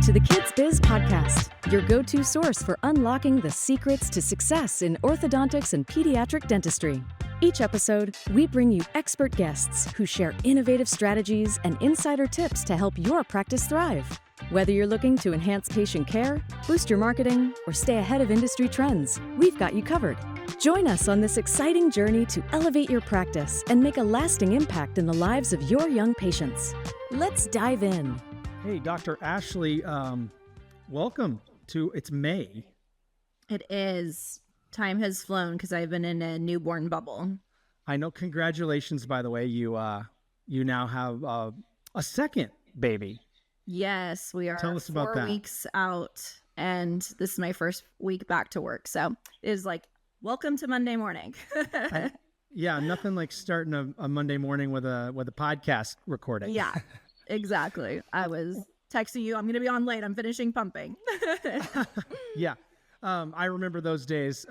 Welcome to the Kids Biz Podcast, your go-to source for unlocking the secrets to success in orthodontics and pediatric dentistry. Each episode, we bring you expert guests who share innovative strategies and insider tips to help your practice thrive. Whether you're looking to enhance patient care, boost your marketing, or stay ahead of industry trends, we've got you covered. Join us on this exciting journey to elevate your practice and make a lasting impact in the lives of your young patients. Let's dive in. Hey, Dr. Ashley, welcome to, it's May. It is. Time has flown because I've been in a newborn bubble. I know. Congratulations, by the way. You now have a second baby. Yes, we are. Tell us about 4 weeks out, and this is my first week back to work. So it is like, welcome to Monday morning. Yeah, nothing like starting a Monday morning with a podcast recording. Yeah, exactly. I was texting you, I'm going to be on late. I'm finishing pumping. Yeah. I remember those days.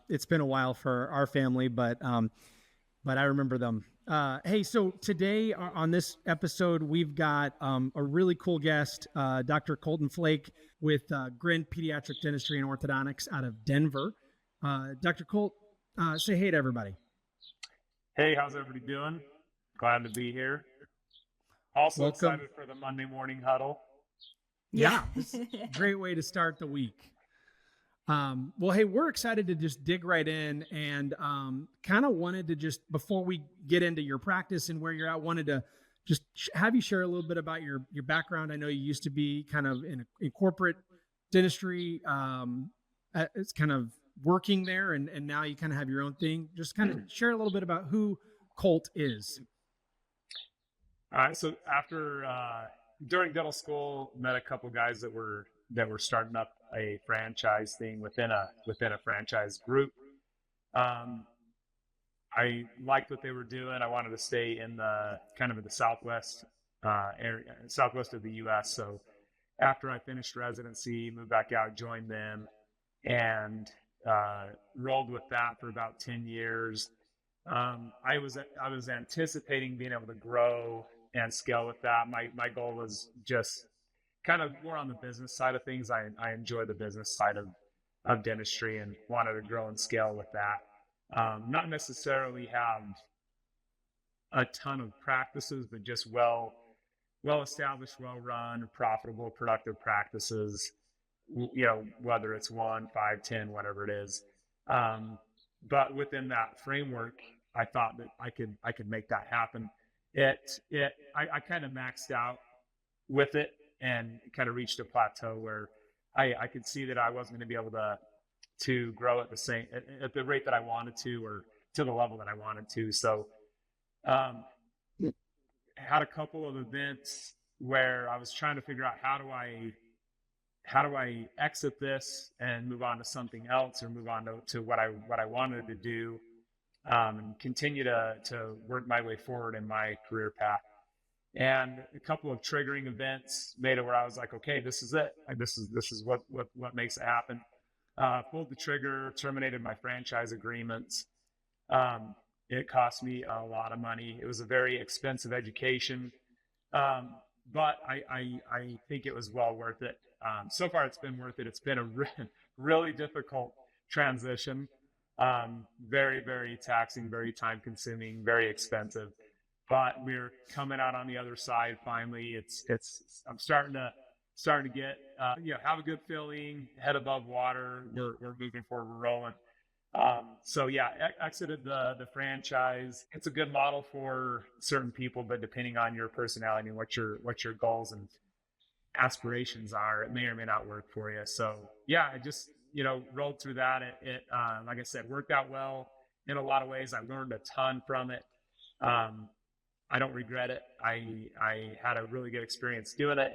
It's been a while for our family, but I remember them. Hey, so today on this episode, we've got a really cool guest, Dr. Colton Flake with Grin Pediatric Dentistry and Orthodontics out of Denver. Dr. Colt, say hey to everybody. Hey, how's everybody doing? Glad to be here. Also Welcome. Excited for the Monday morning huddle. Yeah, it's a great way to start the week. Well, hey, we're excited to just dig right in and kind of wanted to just, before we get into your practice and where you're at, wanted to just have you share a little bit about your background. I know you used to be kind of in corporate dentistry. It's kind of working there and now you kind of have your own thing. Just kind of share a little bit about who Colt is. All right. So after during dental school, met a couple guys that were starting up a franchise thing within a franchise group. I liked what they were doing. I wanted to stay in the kind of in the southwest area, southwest of the U.S. So after I finished residency, moved back out, joined them, and rolled with that for about 10 years. I was anticipating being able to grow and scale with that. My goal was just kind of more on the business side of things. I enjoy the business side of dentistry and wanted to grow and scale with that. Not necessarily have a ton of practices, but just well established, well run, profitable, productive practices. You know, whether it's 1, 5, 10, whatever it is. But within that framework, I thought that I could make that happen. I kind of maxed out with it and kind of reached a plateau where I could see that I wasn't going to be able to grow at the rate that I wanted to, or to the level that I wanted to. So, had a couple of events where I was trying to figure out how do I exit this and move on to something else, or move on to what I wanted to do, and continue to work my way forward in my career path. And a couple of triggering events made it where I was like, okay, this is it. This is what makes it happen. Pulled the trigger, terminated my franchise agreements. It cost me a lot of money. It was a very expensive education, but I think it was well worth it. So far, it's been worth it. It's been a really difficult transition. Very, very taxing, very time consuming, very expensive. But we're coming out on the other side. Finally, I'm starting to get, have a good feeling, head above water. We're moving forward, we're rolling. So yeah, exited the franchise. It's a good model for certain people, but depending on your personality and what your goals and aspirations are, it may or may not work for you. So yeah, I just, rolled through that. It like I said, worked out well in a lot of ways. I learned a ton from it. I don't regret it. I had a really good experience doing it,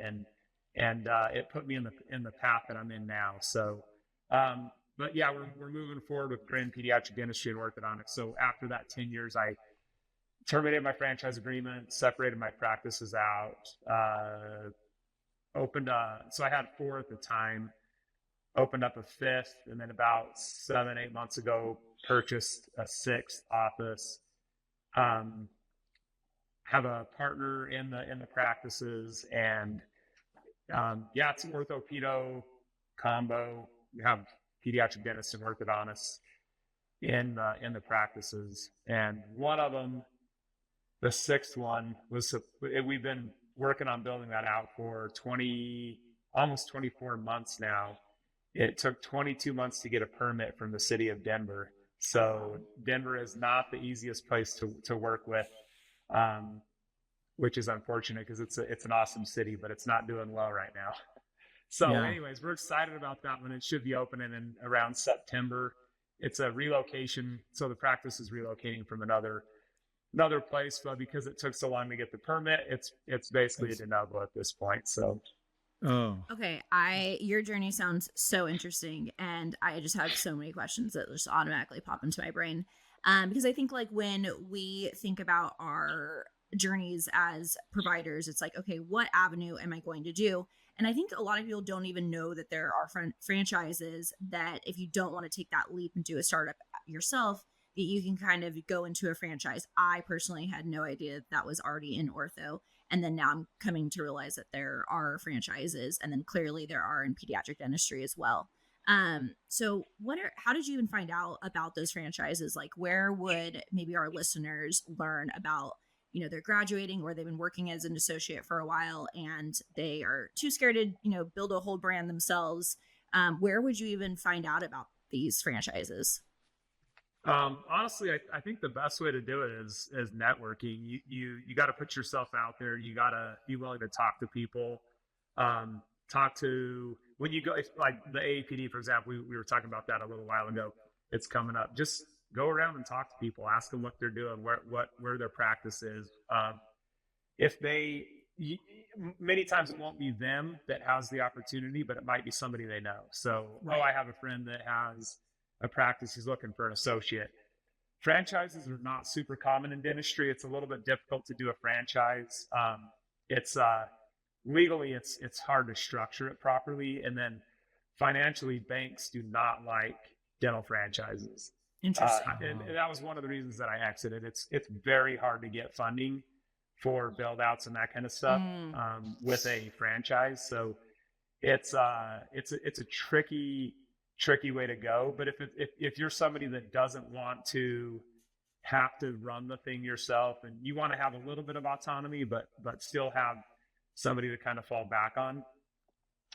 and it put me in the path that I'm in now. So, but yeah, we're moving forward with Grin Pediatric Dentistry and Orthodontics. So after that 10 years, I terminated my franchise agreement, separated my practices out, so I had 4 at the time, opened up a 5th, and then about 7-8 months ago, purchased a 6th office. Have a partner in the practices, and Yeah, it's an ortho-pedo combo. We have pediatric dentists and orthodontists in the practices, and one of them, the sixth one, we've been working on building that out for almost 24 months now. It took 22 months to get a permit from the city of Denver. So Denver is not the easiest place to work with, which is unfortunate because it's an awesome city, but it's not doing well right now. So anyways, we're excited about that one. It should be opening in around September. It's a relocation. So the practice is relocating from another place, but because it took so long to get the permit, it's basically a de novo at this point. So okay, your journey sounds so interesting, and I just have so many questions that just automatically pop into my brain, because I think like when we think about our journeys as providers, it's like, okay, what avenue am I going to do? And I think a lot of people don't even know that there are franchises that if you don't want to take that leap and do a startup yourself, that you can kind of go into a franchise. I personally had no idea that was already in ortho. And then now I'm coming to realize that there are franchises, and then clearly there are in pediatric dentistry as well. So how did you even find out about those franchises? Like, where would maybe our listeners learn about, they're graduating or they've been working as an associate for a while and they are too scared to, build a whole brand themselves? Where would you even find out about these franchises? Honestly, I think the best way to do it is networking. You got to put yourself out there. You got to be willing to talk to people. When you go, like the AAPD, for example, we were talking about that a little while ago. It's coming up. Just go around and talk to people. Ask them what they're doing, where their practice is. Many times it won't be them that has the opportunity, but it might be somebody they know. So, I have a friend that has a practice, he's looking for an associate. Franchises are not super common in dentistry. It's a little bit difficult to do a franchise. It's legally it's hard to structure it properly, and then financially banks do not like dental franchises. Interesting. And that was one of the reasons that I exited. It's very hard to get funding for build outs and that kind of stuff with a franchise. So it's a tricky way to go. But if you're somebody that doesn't want to have to run the thing yourself, and you want to have a little bit of autonomy, but still have somebody to kind of fall back on,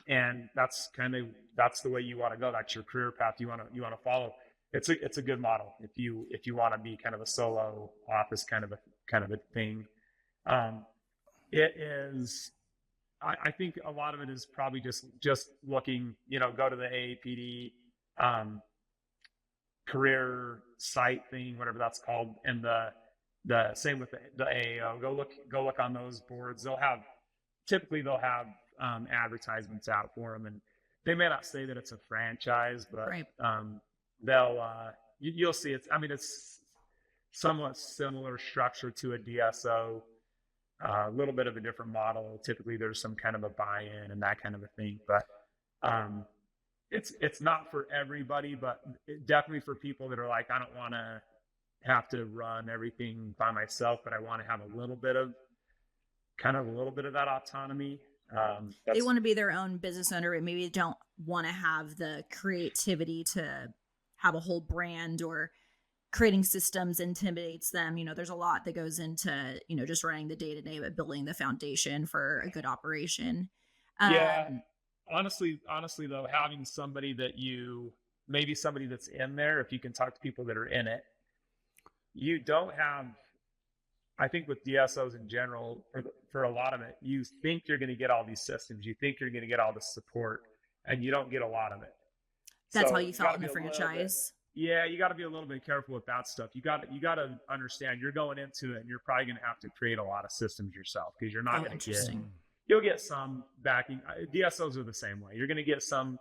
and that's the way you want to go. That's your career path you want to follow. It's a good model if you want to be kind of a solo office kind of a thing. It is. I think a lot of it is probably just looking, go to the AAPD career site thing, whatever that's called, and the same with the AAO. Go look on those boards. They'll have advertisements out for them, and they may not say that it's a franchise, but right. You'll see it. I mean, it's somewhat similar structure to a DSO. A little bit of a different model. Typically, there's some kind of a buy-in and that kind of a thing, but it's not for everybody. But definitely for people that are like, I don't want to have to run everything by myself, but I want to have a little bit of that autonomy. They want to be their own business owner, but maybe don't want to have the creativity to have a whole brand, or creating systems intimidates them. There's a lot that goes into, just running the day-to-day, but building the foundation for a good operation. Yeah. Honestly though, having somebody maybe somebody that's in there, if you can talk to people that are in it, you don't have, I think with DSOs in general, for a lot of it, you think you're going to get all these systems, you think you're going to get all the support, and you don't get a lot of it. That's how you felt in the franchise. Yeah, you got to be a little bit careful with that stuff. You got to understand you're going into it, and you're probably going to have to create a lot of systems yourself, because you're not going to you'll get some backing. DSOs are the same way. You'll get some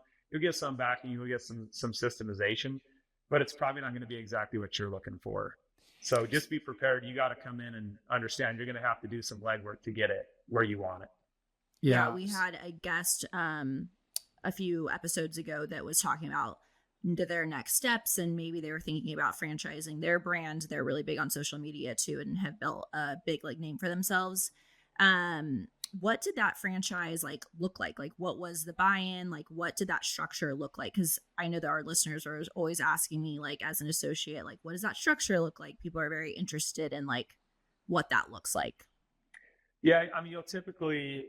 backing, you'll get some systemization, but it's probably not going to be exactly what you're looking for. So just be prepared. You got to come in and understand you're going to have to do some legwork to get it where you want it. Yeah, we had a guest a few episodes ago that was talking about their next steps, and maybe they were thinking about franchising their brand. They're really big on social media too, and have built a big name for themselves. what did that franchise like look like? Like, what was the buy-in? Like, what did that structure look like? Because I know that our listeners are always asking me, like, as an associate, like, what does that structure look like? People are very interested in like what that looks like. Yeah, I mean, you'll typically,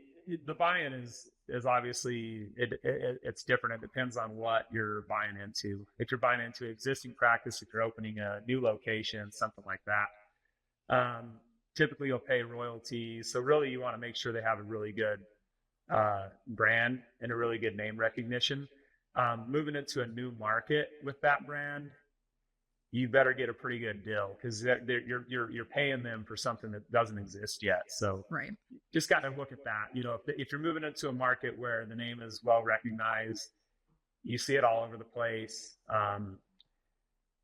the buy-in is obviously it's different. It depends on what you're buying into. If you're buying into existing practice, if you're opening a new location, something like that, typically you'll pay royalties. So really, you want to make sure they have a really good brand and a really good name recognition. Moving into a new market with that brand, you better get a pretty good deal, because you're paying them for something that doesn't exist yet. So Right. just got to look at that. You know, if you're moving into a market where the name is well recognized, you see it all over the place.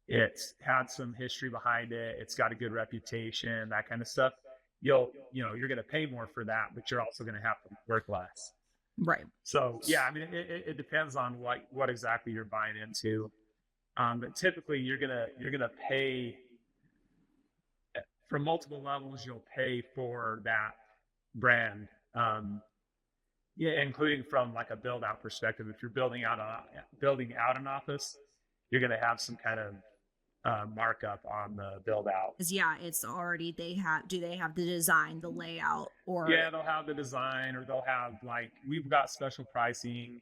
It's had some history behind it. It's got a good reputation, that kind of stuff. You're going to pay more for that, but you're also going to have to work less. Right. So yeah, I mean, it depends on what exactly you're buying into. But typically you're gonna pay from multiple levels. You'll pay for that brand, including from like a build out perspective. If you're building out an office, you're gonna have some kind of markup on the build out. Yeah, it's already do they have the design, the layout, or Yeah, they'll have the design, or they'll have, like, we've got special pricing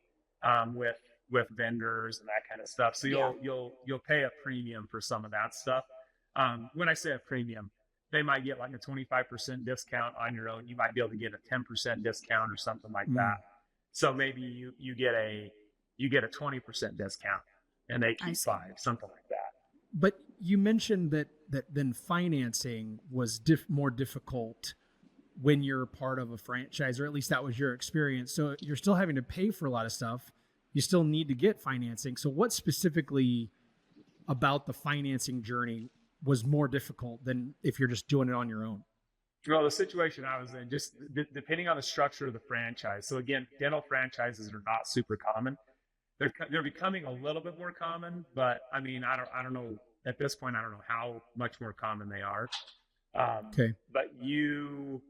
with vendors and that kind of stuff. So you'll pay a premium for some of that stuff. When I say a premium, they might get like a 25% discount on your own. You might be able to get a 10% discount or something like that. So maybe you get a 20% discount and they keep 5, something like that. But you mentioned that then financing was more difficult when you're part of a franchise, or at least that was your experience. So you're still having to pay for a lot of stuff. You still need to get financing. So what specifically about the financing journey was more difficult than if you're just doing it on your own? Well, the situation I was in, just depending on the structure of the franchise. So again, dental franchises are not super common. They're becoming a little bit more common, but I mean, I don't know at this point. I don't know how much more common they are. Okay. But you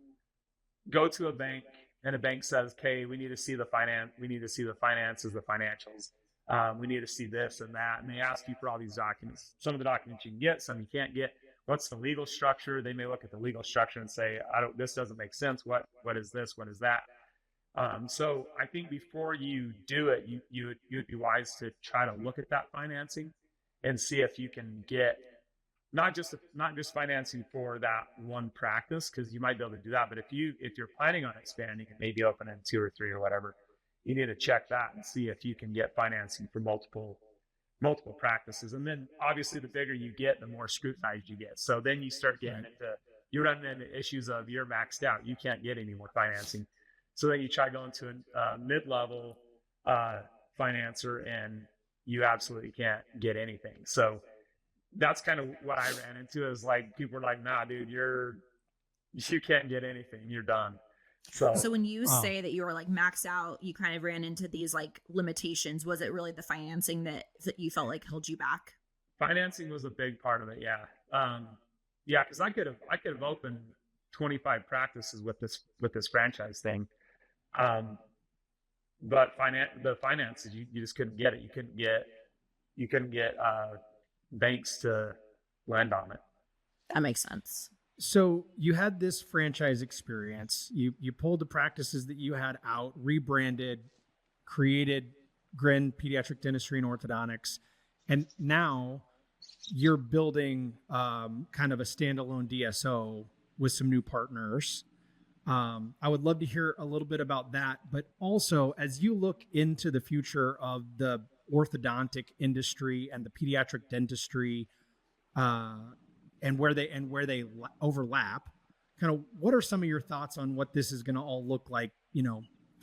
go to a bank, and a bank says, "Okay, we need to see the finance. We need to see the finances, the financials. We need to see this and that." And they ask you for all these documents. Some of the documents you can get, some you can't get. What's the legal structure? They may look at the legal structure and say, "This doesn't make sense. What is this? What is that?" So I think before you do it, you'd be wise to try to look at that financing and see if you can get not just financing for that one practice, because you might be able to do that. But if you're planning on expanding and maybe opening 2 or 3 or whatever, you need to check that and see if you can get financing for multiple practices. And then obviously the bigger you get, the more scrutinized you get. So then you start getting you're running into issues of you're maxed out. You can't get any more financing. So then you try going to a mid-level financer, and you absolutely can't get anything. So that's kind of what I ran into, is like, people were like, "Nah, dude, you can't get anything. You're done." So when you say that you were like maxed out, you kind of ran into these like limitations. Was it really the financing that you felt like held you back? Financing was a big part of it. Yeah. Because I could have opened 25 practices with this franchise thing. But the finances, you just couldn't get it. You couldn't get banks to lend on it. That makes sense. So you had this franchise experience. You pulled the practices that you had out, rebranded, created Grin Pediatric Dentistry and Orthodontics, and now you're building kind of a standalone DSO with some new partners. I would love to hear a little bit about that, but also as you look into the future of the orthodontic industry and the pediatric dentistry, and where they overlap, kind of what are some of your thoughts on what this is going to all look like,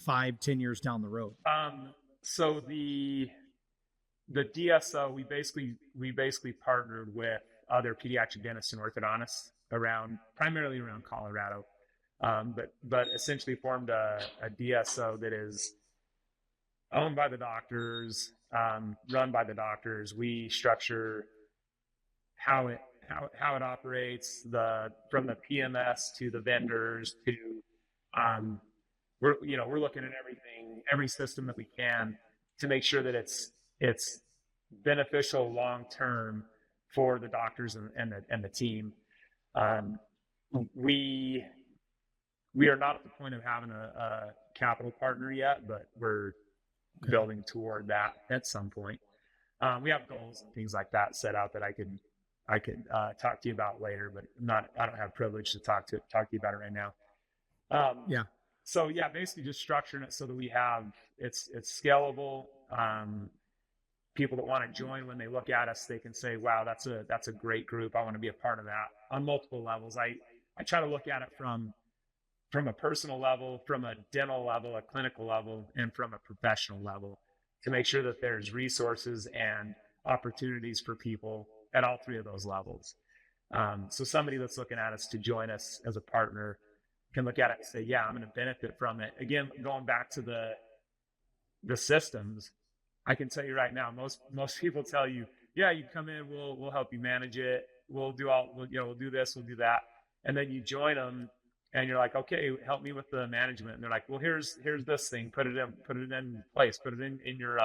5-10 years down the road? So the DSO, we basically partnered with other pediatric dentists and orthodontists primarily around Colorado, but essentially formed a DSO that is owned by the doctors, run by the doctors. We structure how it operates, from the PMS to the vendors to we're looking at every system that we can to make sure that it's beneficial long term for the doctors and the team. We are not at the point of having a capital partner yet, but we're building toward that at some point. We have goals and things like that set out that I could talk to you about later, but I don't have privilege to talk to you about it right now. So yeah, basically just structuring it so that we have it's scalable. People that want to join, when they look at us, they can say, wow, that's a great group. I want to be a part of that on multiple levels. I try to look at it from a personal level, from a dental level, a clinical level, and from a professional level, to make sure that there's resources and opportunities for people at all three of those levels. So somebody that's looking at us to join us as a partner can look at it and say, yeah, I'm going to benefit from it. Again, going back to the systems, I can tell you right now, most people tell you, yeah, you come in, we'll help you manage it. We'll do this, we'll do that. And then you join them and you're like, okay, help me with the management. And they're like, well, here's this thing, put it in place, put it in your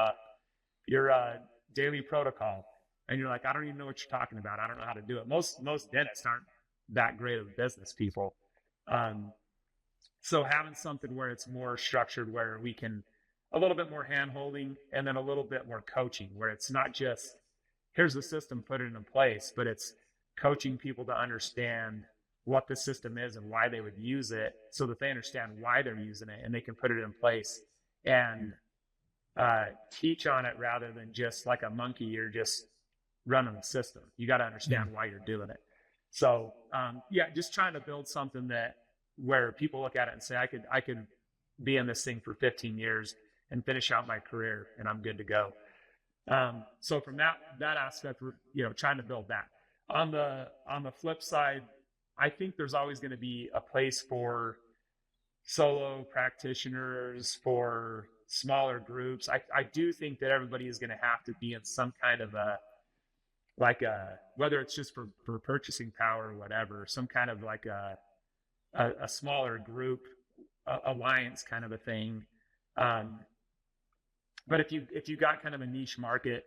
daily protocol. And you're like, I don't even know what you're talking about. I don't know how to do it. Most dentists aren't that great of business people. So having something where it's more structured, where we can a little bit more hand holding and then a little bit more coaching, where it's not just here's the system, put it in place, but it's coaching people to understand what the system is and why they would use it, so that they understand why they're using it and they can put it in place and teach on it, rather than just like a monkey, you're just running the system. You got to understand why you're doing it. So just trying to build something where people look at it and say, I could be in this thing for 15 years and finish out my career and I'm good to go. So from that aspect, we're trying to build that. On the flip side, I think there's always going to be a place for solo practitioners, for smaller groups. I do think that everybody is going to have to be in some kind of whether it's just for purchasing power or whatever, some kind of like a smaller group alliance kind of a thing. But if you got kind of a niche market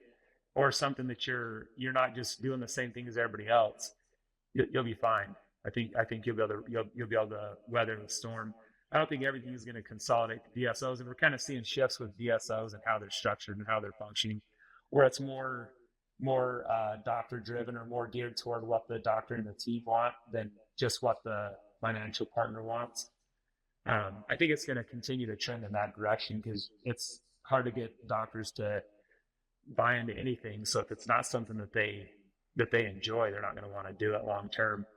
or something that you're not just doing the same thing as everybody else, you'll be fine. I think you'll be able to weather the storm. I don't think everything is going to consolidate the DSOs, and we're kind of seeing shifts with DSOs and how they're structured and how they're functioning, where it's more doctor driven or more geared toward what the doctor and the team want than just what the financial partner wants. I think it's going to continue to trend in that direction, because it's hard to get doctors to buy into anything. So if it's not something that they enjoy, they're not going to want to do it long term.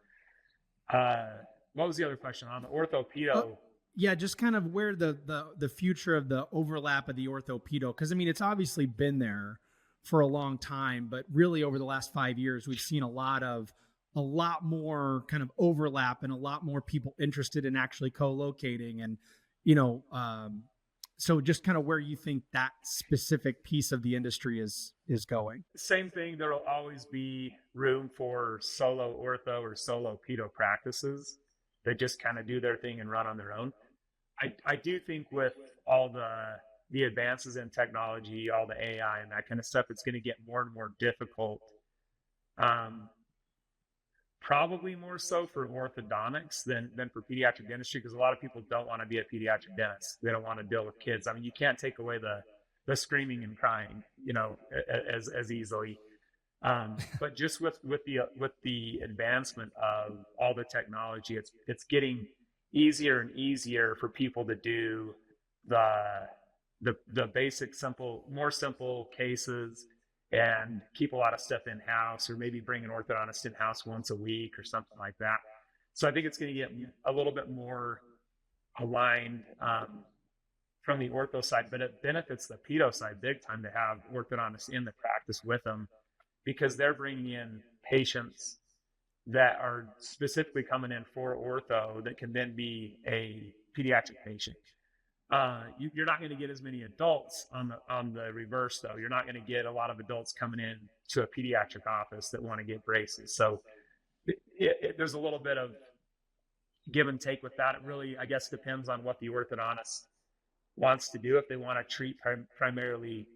What was the other question on the ortho-pedo? Yeah, just kind of where the future of the overlap of the ortho-pedo, because I mean, it's obviously been there for a long time, but really over the last 5 years, we've seen a lot more kind of overlap and a lot more people interested in actually co-locating. And, so just kind of where you think that specific piece of the industry is going. Same thing. There will always be room for solo ortho or solo pedo practices that just kind of do their thing and run on their own. I do think with all the advances in technology, all the AI and that kind of stuff, it's going to get more and more difficult. Probably more so for orthodontics than for pediatric dentistry, because a lot of people don't want to be a pediatric dentist. They don't want to deal with kids. I mean, you can't take away the screaming and crying, as easily. But just with the advancement of all the technology, it's getting easier and easier for people to do the basic, more simple cases, and keep a lot of stuff in-house, or maybe bring an orthodontist in-house once a week or something like that. So I think it's going to get a little bit more aligned from the ortho side, but it benefits the pedo side big time to have orthodontists in the practice with them, because they're bringing in patients that are specifically coming in for ortho that can then be a pediatric patient. You're not going to get as many adults on the reverse, though. You're not going to get a lot of adults coming in to a pediatric office that want to get braces. So there's a little bit of give and take with that. It really, I guess, depends on what the orthodontist wants to do. If they want to treat primarily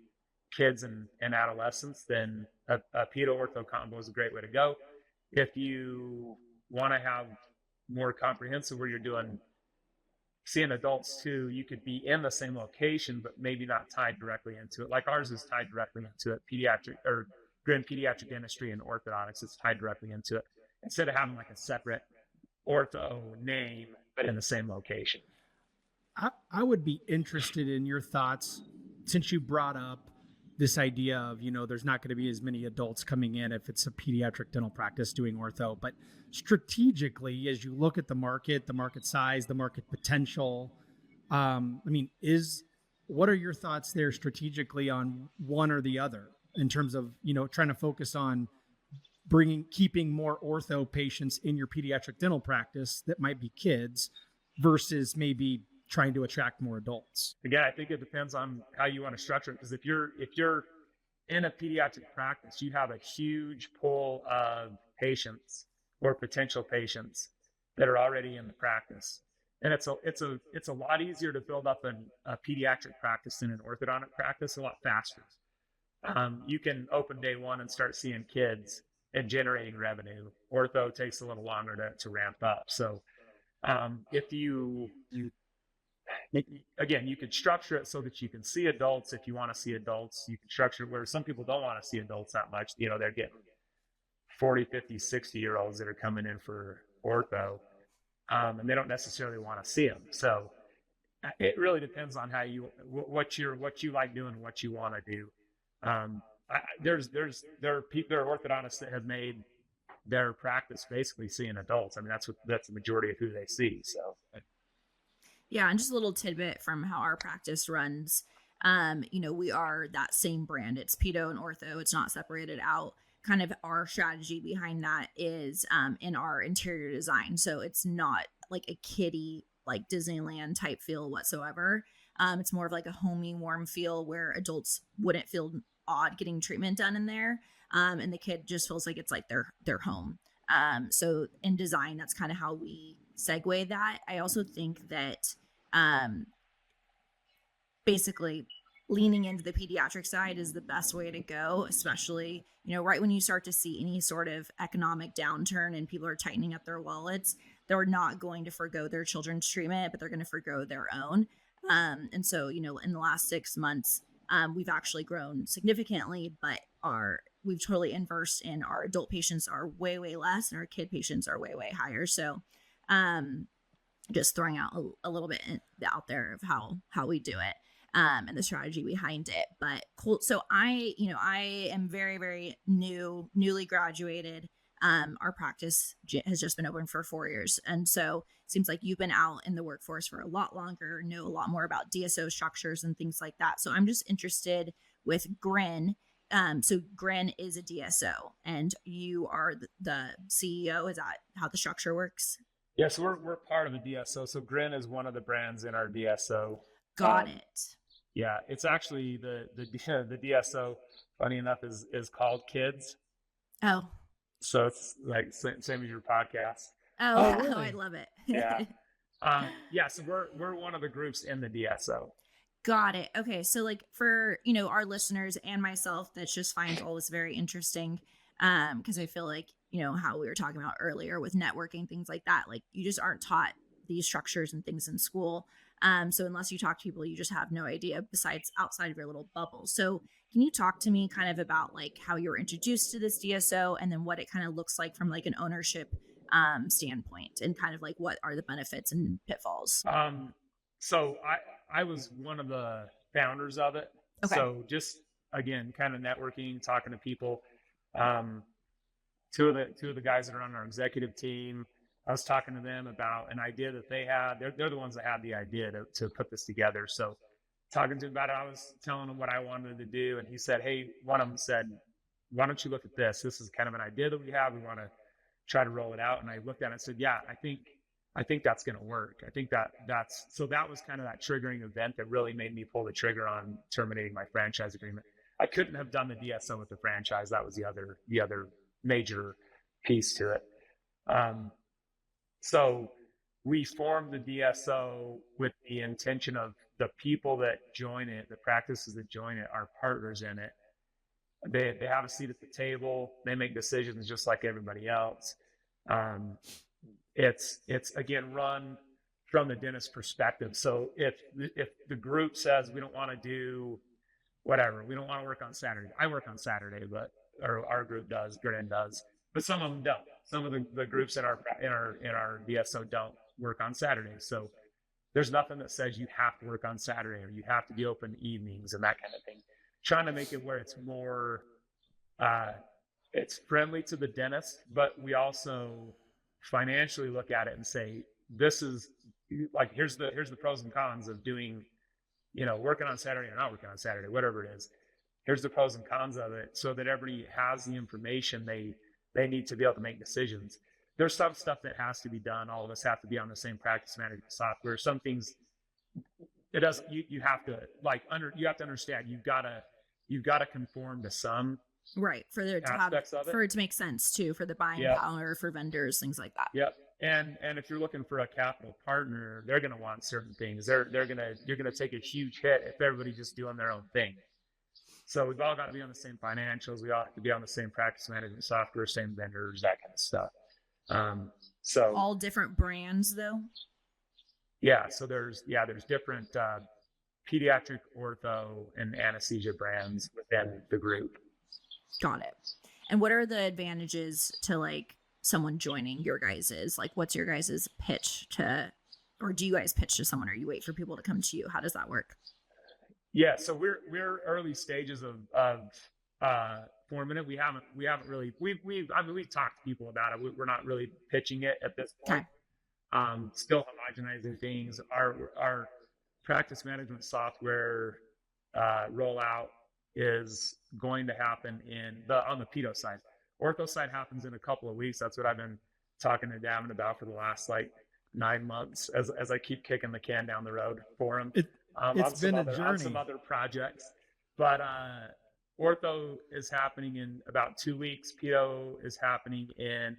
kids and adolescents, then a pedo ortho combo is a great way to go. If you want to have more comprehensive, where you're seeing adults too, you could be in the same location, but maybe not tied directly into it. Like ours is tied directly into it. Grin Pediatric Dentistry and Orthodontics, it's tied directly into it. Instead of having like a separate ortho name, but in the same location. I would be interested in your thoughts, since you brought up this idea of, there's not going to be as many adults coming in if it's a pediatric dental practice doing ortho, but strategically, as you look at the market size, the market potential, what are your thoughts there strategically on one or the other in terms of, trying to focus on keeping more ortho patients in your pediatric dental practice that might be kids versus maybe trying to attract more adults? Again, I think it depends on how you want to structure it. Because if you're in a pediatric practice, you have a huge pool of patients or potential patients that are already in the practice, and it's a lot easier to build up a pediatric practice than an orthodontic practice, a lot faster. You can open day one and start seeing kids and generating revenue. Ortho takes a little longer to ramp up. So if you again, you could structure it so that you can see adults. If you want to see adults, you can structure it where some people don't want to see adults that much. They're getting 40, 50, 60-year-olds that are coming in for ortho, and they don't necessarily want to see them. So it really depends on what you like doing and what you want to do. There are orthodontists that have made their practice basically seeing adults. That's the majority of who they see. So. Yeah, and just a little tidbit from how our practice runs. We are that same brand. It's pedo and ortho. It's not separated out. Kind of our strategy behind that is in our interior design. So it's not like a kiddie, like Disneyland type feel whatsoever. It's more of like a homey, warm feel where adults wouldn't feel odd getting treatment done in there. And the kid just feels like it's like their home. So in design, that's kind of how we segue that. I also think that basically leaning into the pediatric side is the best way to go, especially, right when you start to see any sort of economic downturn and people are tightening up their wallets, they're not going to forgo their children's treatment, but they're going to forgo their own. And so, in the last 6 months, we've actually grown significantly, but we've totally inversed, and our adult patients are way, way less and our kid patients are way, way higher. So, just throwing out a little bit out there of how we do it, and the strategy behind it. But cool. So I am very, very newly graduated. Our practice has just been open for 4 years. And so it seems like you've been out in the workforce for a lot longer, know a lot more about DSO structures and things like that. So I'm just interested with Grin. So Grin is a DSO and you are the CEO. Is that how the structure works? Yeah, so we're part of the DSO. So Grin is one of the brands in our DSO. Got it. Yeah, it's actually the DSO, funny enough, is called Kids. Oh. So it's like same as your podcast. Oh, really? I love it. Yeah. So we're one of the groups in the DSO. Got it. Okay. So like for, our listeners and myself, that just finds all this very interesting. Because I feel like, how we were talking about earlier with networking, things like that, like you just aren't taught these structures and things in school. So unless you talk to people, you just have no idea besides outside of your little bubble. So can you talk to me kind of about like how you were introduced to this DSO and then what it kind of looks like from like an ownership standpoint and kind of like what are the benefits and pitfalls? So I was one of the founders of it. Okay. So just again, kind of networking, talking to people. Two of the guys that are on our executive team, I was talking to them about an idea that they had. They're the ones that had the idea to put this together. So talking to him about it, I was telling him what I wanted to do. And he said, hey, one of them said, why don't you look at this? This is kind of an idea that we have. We want to try to roll it out. And I looked at it and said, yeah, I think that's going to work. I think that was kind of that triggering event that really made me pull the trigger on terminating my franchise agreement. I couldn't have done the DSO with the franchise. That was the other major piece to it. So we formed the DSO with the intention of the people that join it, the practices that join it, are partners in it. They have a seat at the table. They make decisions just like everybody else. It's again run from the dentist perspective. So if the group says we don't want to do whatever, we don't want to work on Saturday. I work on Saturday, but our group does, Grin does, but some of them don't. Some of the groups in our DSO don't work on Saturdays. So there's nothing that says you have to work on Saturday or you have to be open evenings and that kind of thing. Trying to make it where it's more, it's friendly to the dentist, but we also financially look at it and say, this is like, here's the pros and cons of doing, working on Saturday or not working on Saturday, whatever it is. Here's the pros and cons of it, so that everybody has the information they need to be able to make decisions. There's some stuff that has to be done. All of us have to be on the same practice management software. Some things it doesn't. You have to you have to understand. You've got to conform to some right for there to aspects have of it. For it to make sense too, for the buying power, for vendors, things like that. Yep. And if you're looking for a capital partner, they're going to want certain things. You're going to take a huge hit if everybody's just doing their own thing. So we've all got to be on the same financials. We all have to be on the same practice management software, same vendors, that kind of stuff. So all different brands though. Yeah. So there's different pediatric, ortho, and anesthesia brands within the group. Got it. And what are the advantages to someone joining your guys's? What's your guys's pitch to, or do you guys pitch to someone or you wait for people to come to you? How does that work? Yeah. So we're early stages of forming it. We haven't really, we've talked to people about it. We're not really pitching it at this point. Okay. Still homogenizing things. Our practice management software rollout is going to happen on the pedo side. Ortho side happens in a couple of weeks. That's what I've been talking to Davin about for the last 9 months as I keep kicking the can down the road for him. It's been a journey on some other projects, but ortho is happening in about 2 weeks. Pedo is happening in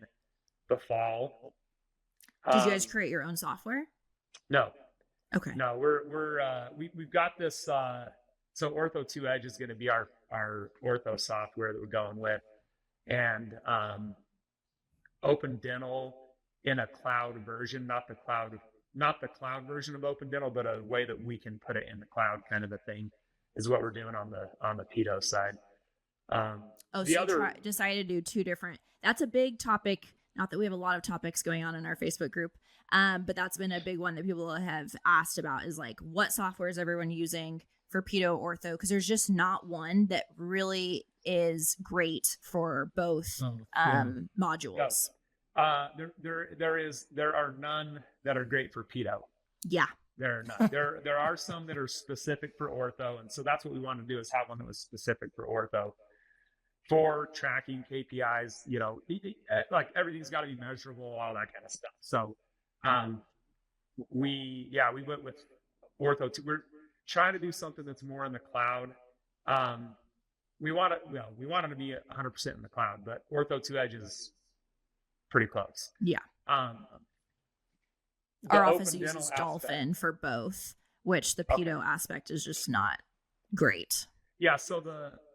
the fall. Did you guys create your own software? No. Okay. No, we've got this. So Ortho 2 Edge is going to be our ortho software that we're going with, and Open Dental in a cloud version, not the cloud version of Open Dental, but a way that we can put it in the cloud, kind of a thing, is what we're doing on the pedo side. So you decided to do two different. That's a big topic. Not that we have a lot of topics going on in our Facebook group, but that's been a big one that people have asked about is what software is everyone using for pedo ortho? Because there's just not one that really is great for both modules. There are none that are great for pedo. Yeah. There are none. There are some that are specific for ortho, and so that's what we want to do, is have one that was specific for ortho. For tracking KPIs, everything's got to be measurable, all that kind of stuff. So, we went with Ortho 2. We're trying to do something that's more in the cloud. We want it to be 100% in the cloud, but Ortho 2 Edge is pretty close. Yeah. Our office uses Dolphin for both, which the pedo aspect is just not great. Yeah. So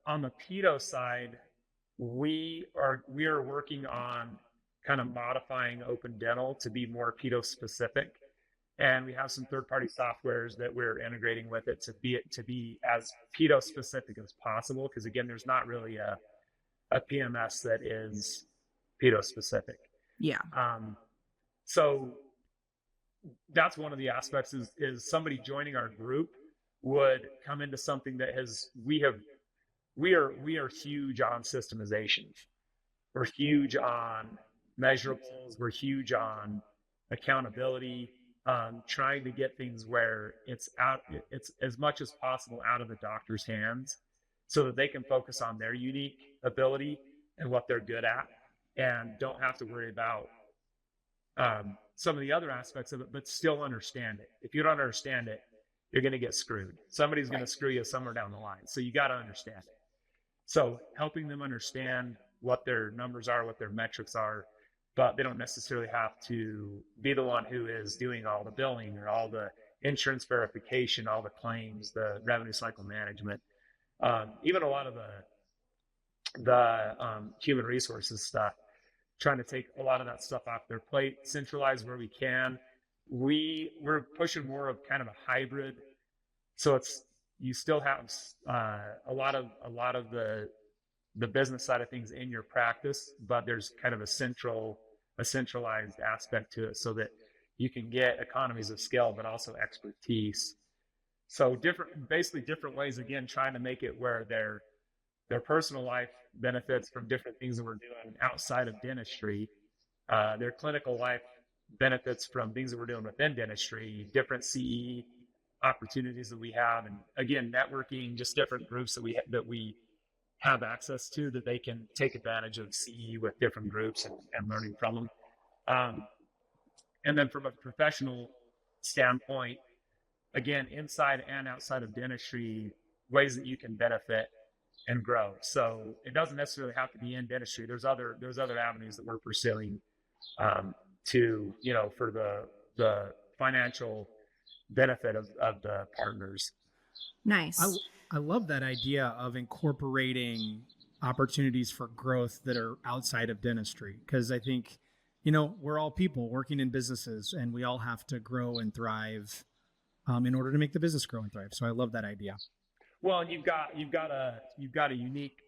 on the pedo side, we are working on kind of modifying Open Dental to be more pedo specific, and we have some third-party softwares that we're integrating with it to be as pedo specific as possible. Because again, there's not really a PMS that is pedo specific. Yeah. So that's one of the aspects is somebody joining our group would come into something that we are huge on systemization. We're huge on measurables. We're huge on accountability, trying to get things where it's as much as possible out of the doctor's hands so that they can focus on their unique ability and what they're good at and don't have to worry about some of the other aspects of it, but still understand it. If you don't understand it, you're going to get screwed. Somebody's going to screw you somewhere down the line. So you got to understand it. So helping them understand what their numbers are, what their metrics are, but they don't necessarily have to be the one who is doing all the billing or all the insurance verification, all the claims, the revenue cycle management, even a lot of the human resources stuff, trying to take a lot of that stuff off their plate, centralize where we can. We're pushing more of kind of a hybrid. So you still have a lot of the business side of things in your practice, but there's kind of a centralized aspect to it so that you can get economies of scale, but also expertise. So basically different ways, again, trying to make it where their personal life benefits from different things that we're doing outside of dentistry. Their clinical life benefits from things that we're doing within dentistry, different CE opportunities that we have, and again, networking, just different groups that we have access to, that they can take advantage of CE with different groups and learning from them. And then from a professional standpoint, again, inside and outside of dentistry, ways that you can benefit and grow. So it doesn't necessarily have to be in dentistry. There's other avenues that we're pursuing to, for the financial benefit of the partners. Nice. I love that idea of incorporating opportunities for growth that are outside of dentistry, because I think, we're all people working in businesses, and we all have to grow and thrive in order to make the business grow and thrive. So I love that idea. Well, and you've got a unique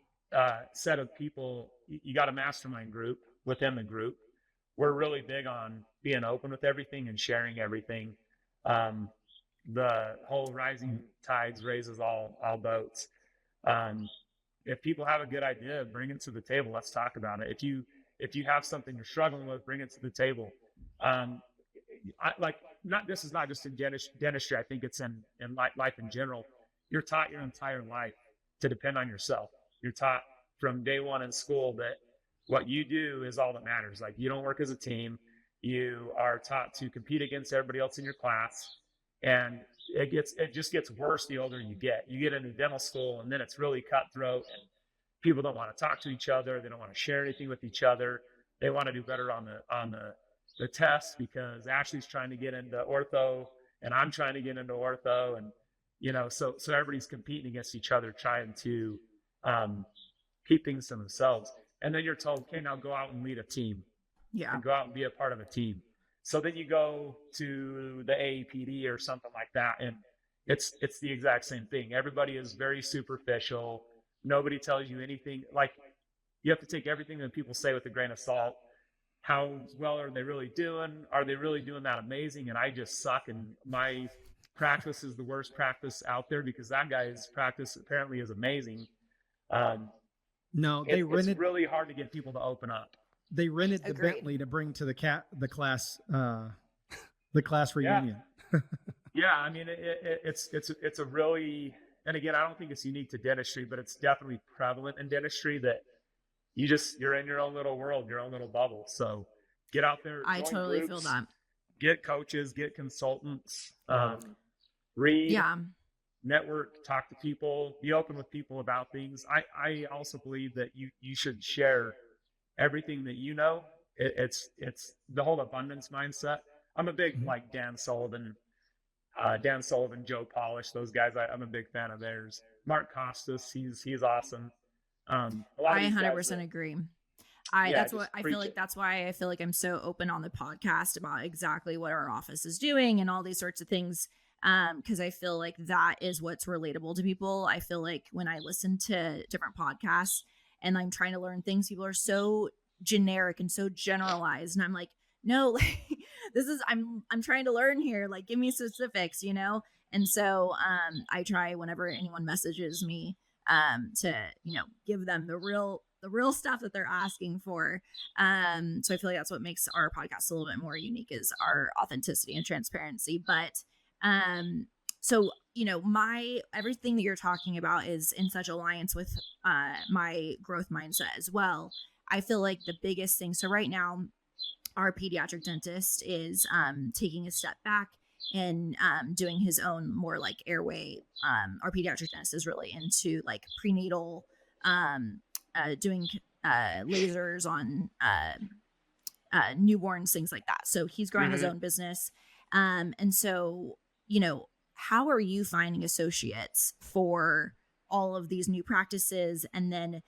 set of people. You got a mastermind group within the group. We're really big on being open with everything and sharing everything. The whole rising tides raises all boats. If people have a good idea, bring it to the table. Let's talk about it. If you have something you're struggling with, bring it to the table. This is not just in dentistry. I think it's in life in general. You're taught your entire life to depend on yourself. You're taught from day one in school that what you do is all that matters. Like, you don't work as a team. You are taught to compete against everybody else in your class. And it just gets worse the older you get. You get into dental school, and then it's really cutthroat, and people don't want to talk to each other. They don't want to share anything with each other. They want to do better on the test, because Ashley's trying to get into ortho and I'm trying to get into ortho, and so everybody's competing against each other, trying to keep things to themselves. And then you're told, okay, now go out and lead a team. Yeah. And go out and be a part of a team. So then you go to the AAPD or something like that, and it's the exact same thing. Everybody is very superficial. Nobody tells you anything. Like, you have to take everything that people say with a grain of salt. How well are they really doing? Are they really doing that amazing? And I just suck, and my practice is the worst practice out there because that guy's practice apparently is amazing. It's really hard to get people to open up. They rented the Agreed. Bentley to bring to the class reunion. Yeah, I mean, it's a really, and again, I don't think it's unique to dentistry, but it's definitely prevalent in dentistry that you're in your own little world, your own little bubble. So get out there. I join totally groups, feel that. Get coaches, get consultants, read, Yeah. network, talk to people, be open with people about things. I also believe that you should share everything that you know. It's the whole abundance mindset. I'm a big like Dan Sullivan, Joe Polish, those guys. I'm a big fan of theirs. Mark Costas, he's awesome. I 100% agree. That's what I feel like. That's why I feel like I'm so open on the podcast about exactly what our office is doing and all these sorts of things. Because I feel like that is what's relatable to people. I feel like when I listen to different podcasts and I'm trying to learn things, people are so generic and so generalized, and I'm like, no, like I'm trying to learn here. Like, give me specifics, And so I try whenever anyone messages me to give them the real stuff that they're asking for. So I feel like that's what makes our podcast a little bit more unique, is our authenticity and transparency. But so everything that you're talking about is in such alliance with my growth mindset as well. I feel like the biggest thing, so right now our pediatric dentist is taking a step back and doing his own more like airway. Our pediatric dentist is really into like prenatal, doing lasers on newborns, things like that. So he's growing his own business. And so, how are you finding associates for all of these new practices? And then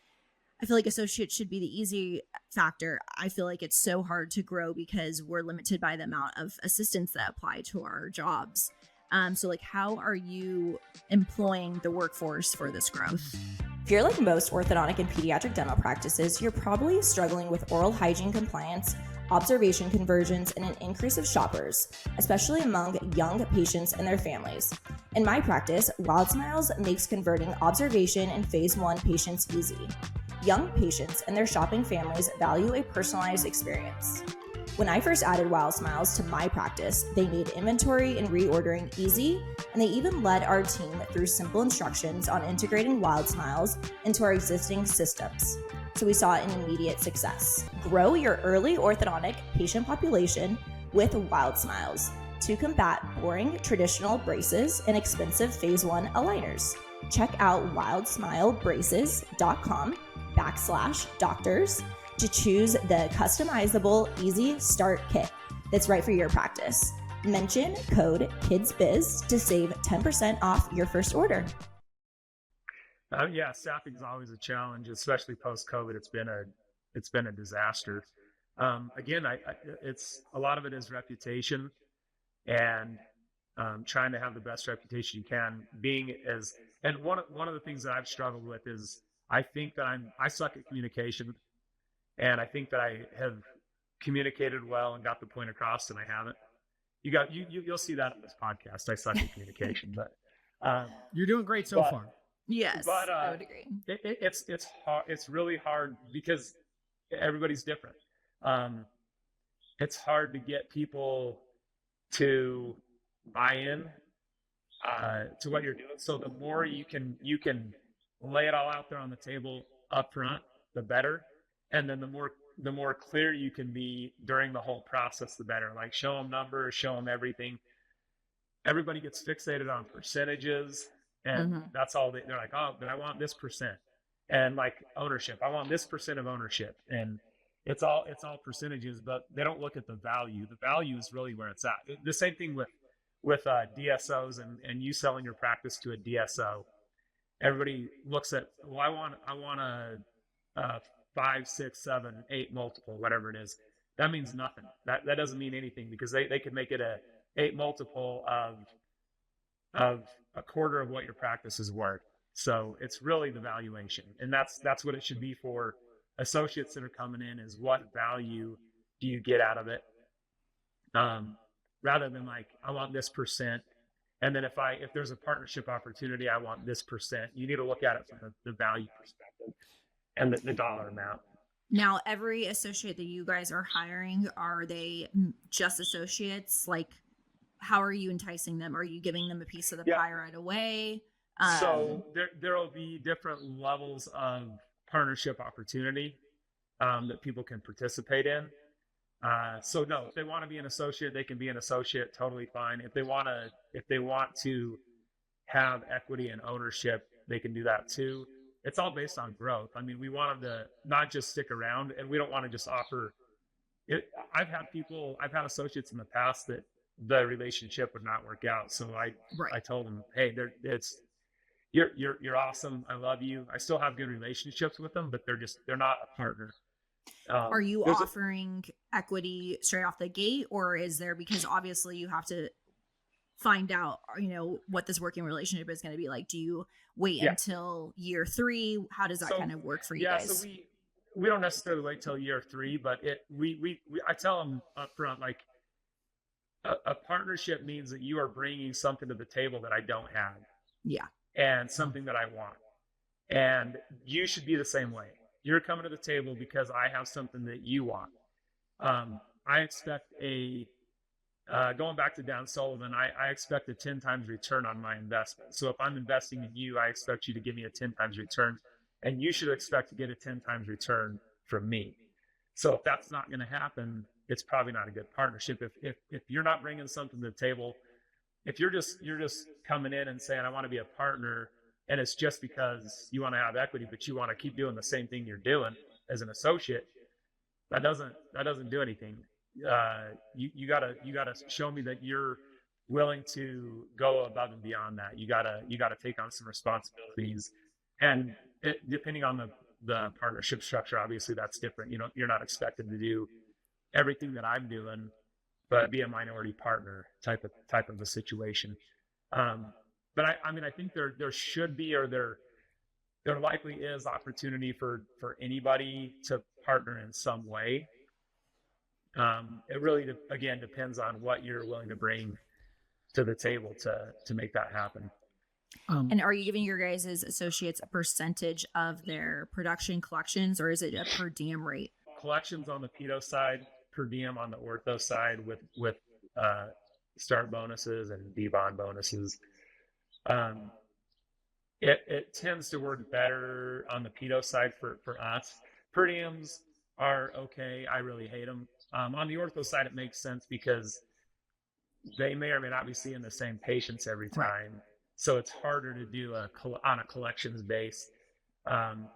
I feel like associates should be the easy factor. I feel like it's so hard to grow because we're limited by the amount of assistants that apply to our jobs. So like, how are you employing the workforce for this growth? If you're like most orthodontic and pediatric dental practices, you're probably struggling with oral hygiene compliance, observation conversions, and an increase of shoppers, especially among young patients and their families. In my practice, Wild Smiles makes converting observation and phase 1 patients easy. Young patients and their shopping families value a personalized experience. When I first added Wild Smiles to my practice, they made inventory and reordering easy, and they even led our team through simple instructions on integrating Wild Smiles into our existing systems. So we saw an immediate success. Grow your early orthodontic patient population with Wild Smiles to combat boring traditional braces and expensive phase 1 aligners. Check out wildsmilebraces.com/doctors to choose the customizable Easy Start Kit that's right for your practice. Mention code KidsBiz to save 10% off your first order. Yeah, staffing is always a challenge, especially post-COVID. It's been a disaster. Again, it's a lot of it is reputation, and trying to have the best reputation you can. And one of the things that I've struggled with is I think that I suck at communication. And I think that I have communicated well and got the point across, and I haven't. You'll see that on this podcast. I suck at communication, but you're doing great so far. Yes, but I would agree. It's hard. It's really hard because everybody's different. It's hard to get people to buy in to what you're doing. So the more you can lay it all out there on the table up front, the better. And then the more clear you can be during the whole process, the better. Like, show them numbers, show them everything. Everybody gets fixated on percentages, and that's all they're like, oh, but I want this percent. And like ownership, I want this percent of ownership. And it's all percentages, but they don't look at the value. The value is really where it's at. The same thing with DSOs and you selling your practice to a DSO. Everybody looks at, well, I want a 5, 6, 7, 8 multiple, whatever it is. That means nothing. That doesn't mean anything, because they could make it a 8 multiple of a quarter of what your practice is worth. So it's really the valuation, and that's what it should be for associates that are coming in, is what value do you get out of it, rather than like, I want this percent, and then if there's a partnership opportunity, I want this percent. You need to look at it from the value perspective and the dollar amount. Now, every associate that you guys are hiring, are they just associates? Like, how are you enticing them? Are you giving them a piece of the pie right away? So there will be different levels of partnership opportunity that people can participate in. So no, if they want to be an associate, they can be an associate, totally fine. If they want to have equity and ownership, they can do that too. It's all based on growth. I mean, we want them to not just stick around, and we don't want to just offer it. I've had associates in the past that the relationship would not work out. So I told them, hey, you're awesome. I love you. I still have good relationships with them, but they're not a partner. Are you offering equity straight off the gate, or is there, because obviously you have to find out, what this working relationship is going to be like? Do you wait until year 3? How does that kind of work for you guys? So we don't necessarily wait till year 3, but I tell them up front, like, a partnership means that you are bringing something to the table that I don't have. Yeah. And something that I want. And you should be the same way. You're coming to the table because I have something that you want. I expect going back to Dan Sullivan, I expect a 10 times return on my investment. So if I'm investing in you, I expect you to give me a 10 times return, and you should expect to get a 10 times return from me. So if that's not going to happen, it's probably not a good partnership. If you're not bringing something to the table, if you're just coming in and saying, I want to be a partner, and it's just because you want to have equity, but you want to keep doing the same thing you're doing as an associate, that doesn't do anything. You gotta show me that you're willing to go above and beyond that. You gotta take on some responsibilities, and depending on the partnership structure, obviously that's different. You're not expected to do everything that I'm doing, but be a minority partner type of a situation. But I think there should be, or there likely is opportunity for anybody to partner in some way. It really again depends on what you're willing to bring to the table to make that happen. And are you giving your guys' associates a percentage of their production collections, or is it a per diem rate? Collections on the pedo side, per diem on the ortho side, with start bonuses and debond bonuses. It tends to work better on the pedo side for us. Per diems are okay. I really hate them. On the ortho side, it makes sense because they may or may not be seeing the same patients every time. Right. So it's harder to do on a collections base,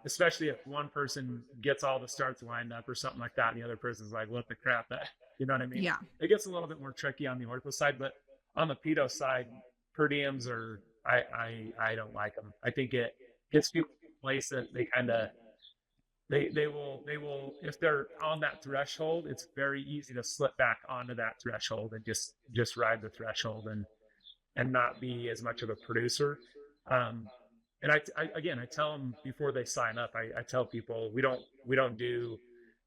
especially if one person gets all the starts lined up or something like that, and the other person's like, what the crap? You know what I mean? Yeah. It gets a little bit more tricky on the ortho side, but on the pedo side, per diems are, I don't like them. I think it gets people to a place that they kind of, they will, if they're on that threshold, it's very easy to slip back onto that threshold and just ride the threshold and not be as much of a producer. And I tell them before they sign up, I tell people we don't do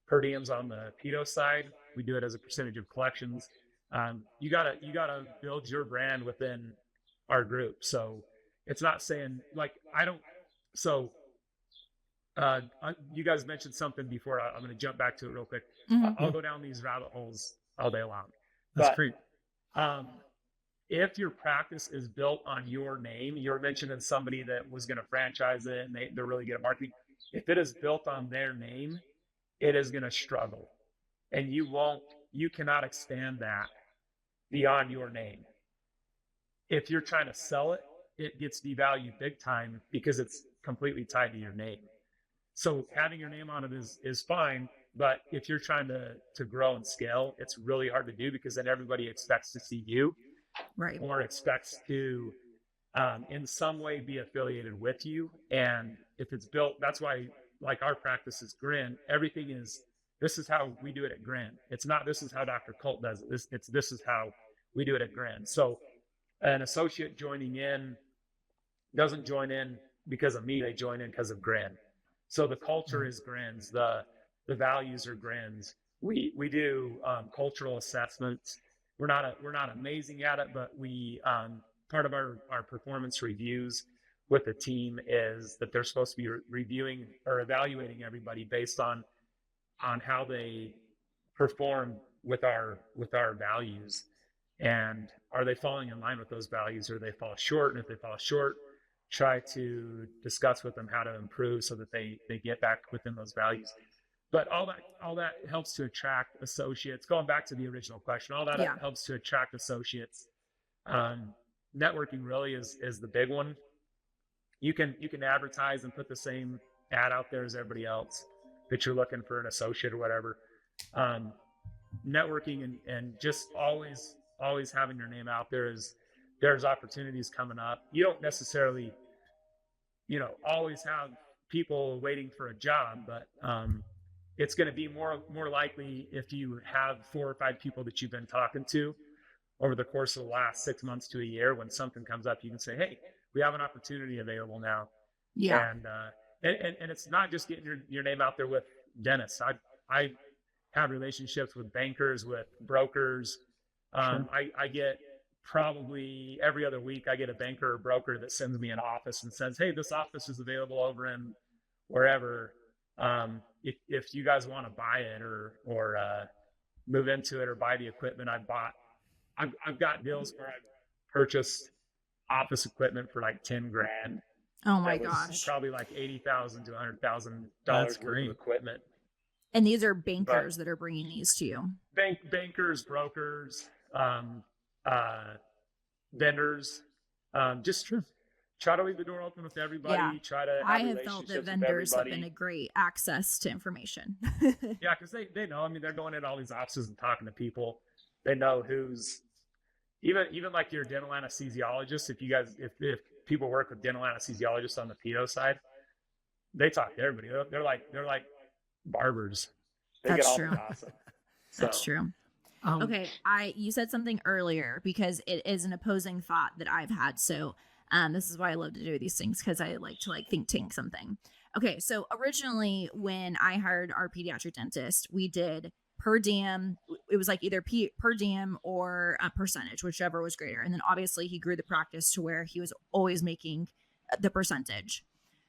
per diems on the pedo side. We do it as a percentage of collections. You gotta build your brand within our group. So it's not saying like you guys mentioned something before. I'm going to jump back to it real quick. Mm-hmm. I'll go down these rabbit holes all day long. That's great. If your practice is built on your name, you're mentioning somebody that was going to franchise it and they're really good at marketing. If it is built on their name, it is going to struggle, and you cannot expand that beyond your name. If you're trying to sell it, it gets devalued big time because it's completely tied to your name. So having your name on it is fine, but if you're trying to grow and scale, it's really hard to do because then everybody expects to see you, right? Or expects to in some way be affiliated with you. And if it's built, that's why like our practice is Grin. Everything is, this is how we do it at Grin. It's not, this is how Dr. Colt does it. This is how we do it at Grin. So an associate joining in doesn't join in because of me. They join in because of Grin. So the culture is Grin's, the values are Grin's. We do cultural assessments. We're not amazing at it, but we part of our performance reviews with the team is that they're supposed to be reviewing or evaluating everybody based on how they perform with our values, and are they falling in line with those values, or they fall short? And if they fall short, try to discuss with them how to improve so that they get back within those values. But all that helps to attract associates. Going back to the original question, all that helps to attract associates. Networking really is the big one. You can advertise and put the same ad out there as everybody else that you're looking for an associate or whatever. Networking and just always having your name out there is, there's opportunities coming up. You don't necessarily, always have people waiting for a job, but it's going to be more likely if you have 4 or 5 people that you've been talking to over the course of the last 6 months to a year. When something comes up, you can say, hey, we have an opportunity available now. Yeah. And it's not just getting your name out there with dentists. I have relationships with bankers, with brokers. Sure. I get probably every other week, I get a banker or broker that sends me an office and says, hey, this office is available over in wherever. If you guys want to buy it or move into it or buy the equipment I bought, I've got deals where I've purchased office equipment for like $10,000. Oh my gosh. Probably like $80,000 to $100,000 worth of equipment. And these are bankers that are bringing these to you. Bankers, brokers, vendors, just try to leave the door open with everybody. Yeah. Try to have I have felt that relationships with vendors have everybody. been a great access to information. Yeah, because they know. I mean, they're going into all these offices and talking to people. They know who's even like your dental anesthesiologist. If people work with dental anesthesiologists on the pedo side, they talk to everybody. They're like barbers. They That's get all true. the gossip. That's So, true. Um, Okay, you said something earlier because it is an opposing thought that I've had. So this is why I love to do these things, because I like to think tank something. Okay, so originally when I hired our pediatric dentist, we did per diem. It was like either per diem or a percentage, whichever was greater. And then obviously he grew the practice to where he was always making the percentage.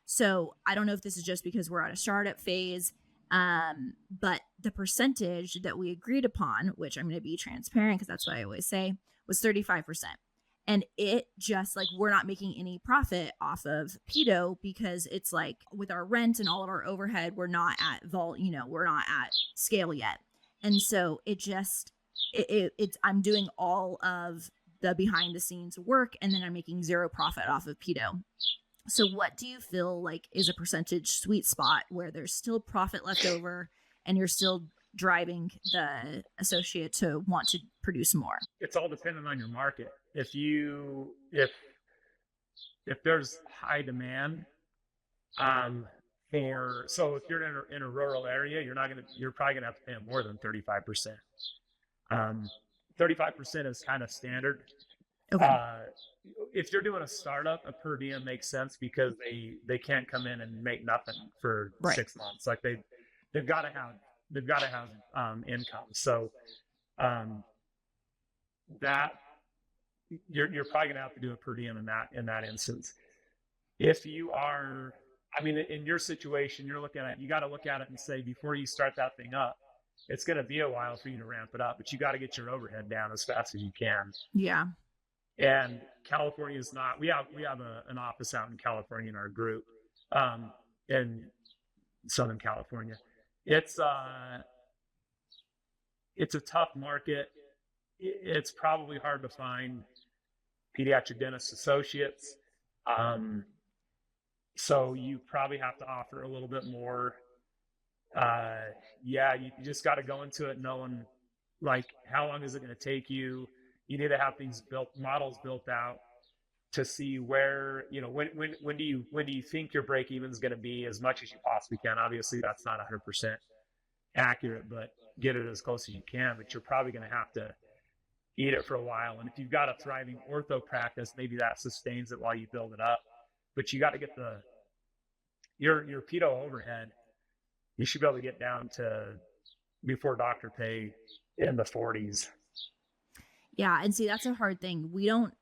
So I don't know if this is just because we're at a startup phase, but the percentage that we agreed upon, which I'm going to be transparent because that's what I always say, was 35%. And it just like, we're not making any profit off of pedo because it's like with our rent and all of our overhead, we're not at we're not at scale yet. And so it's I'm doing all of the behind the scenes work and then I'm making zero profit off of pedo. So what do you feel like is a percentage sweet spot where there's still profit left over and you're still driving the associate to want to produce more? it's all dependent on your market. If there's high demand, so if you're in a rural area, you're probably gonna have to pay them more than 35%. 35% is kind of standard. Okay. If you're doing a startup, a per diem makes sense because they can't come in and make nothing for Right. 6 months. Like they've got to have income. So that you're probably gonna have to do a per diem in that instance. If you are, I mean, in your situation, you got to look at it and say, before you start that thing up, it's going to be a while for you to ramp it up, but you got to get your overhead down as fast as you can. Yeah. And California is not, we have an office out in California in our group, in Southern California. It's a tough market. It's probably hard to find pediatric dentist associates. So you probably have to offer a little bit more. You just got to go into it knowing like, how long is it going to take you? You need to have these models built out to see where, when do you think your break even is going to be as much as you possibly can. Obviously that's not 100% accurate, but get it as close as you can, but you're probably going to have to eat it for a while. And if you've got a thriving ortho practice, maybe that sustains it while you build it up, but you got to get your pedo overhead. You should be able to get down to before doctor pay in the 40s. Yeah. And see, that's a hard thing. We don't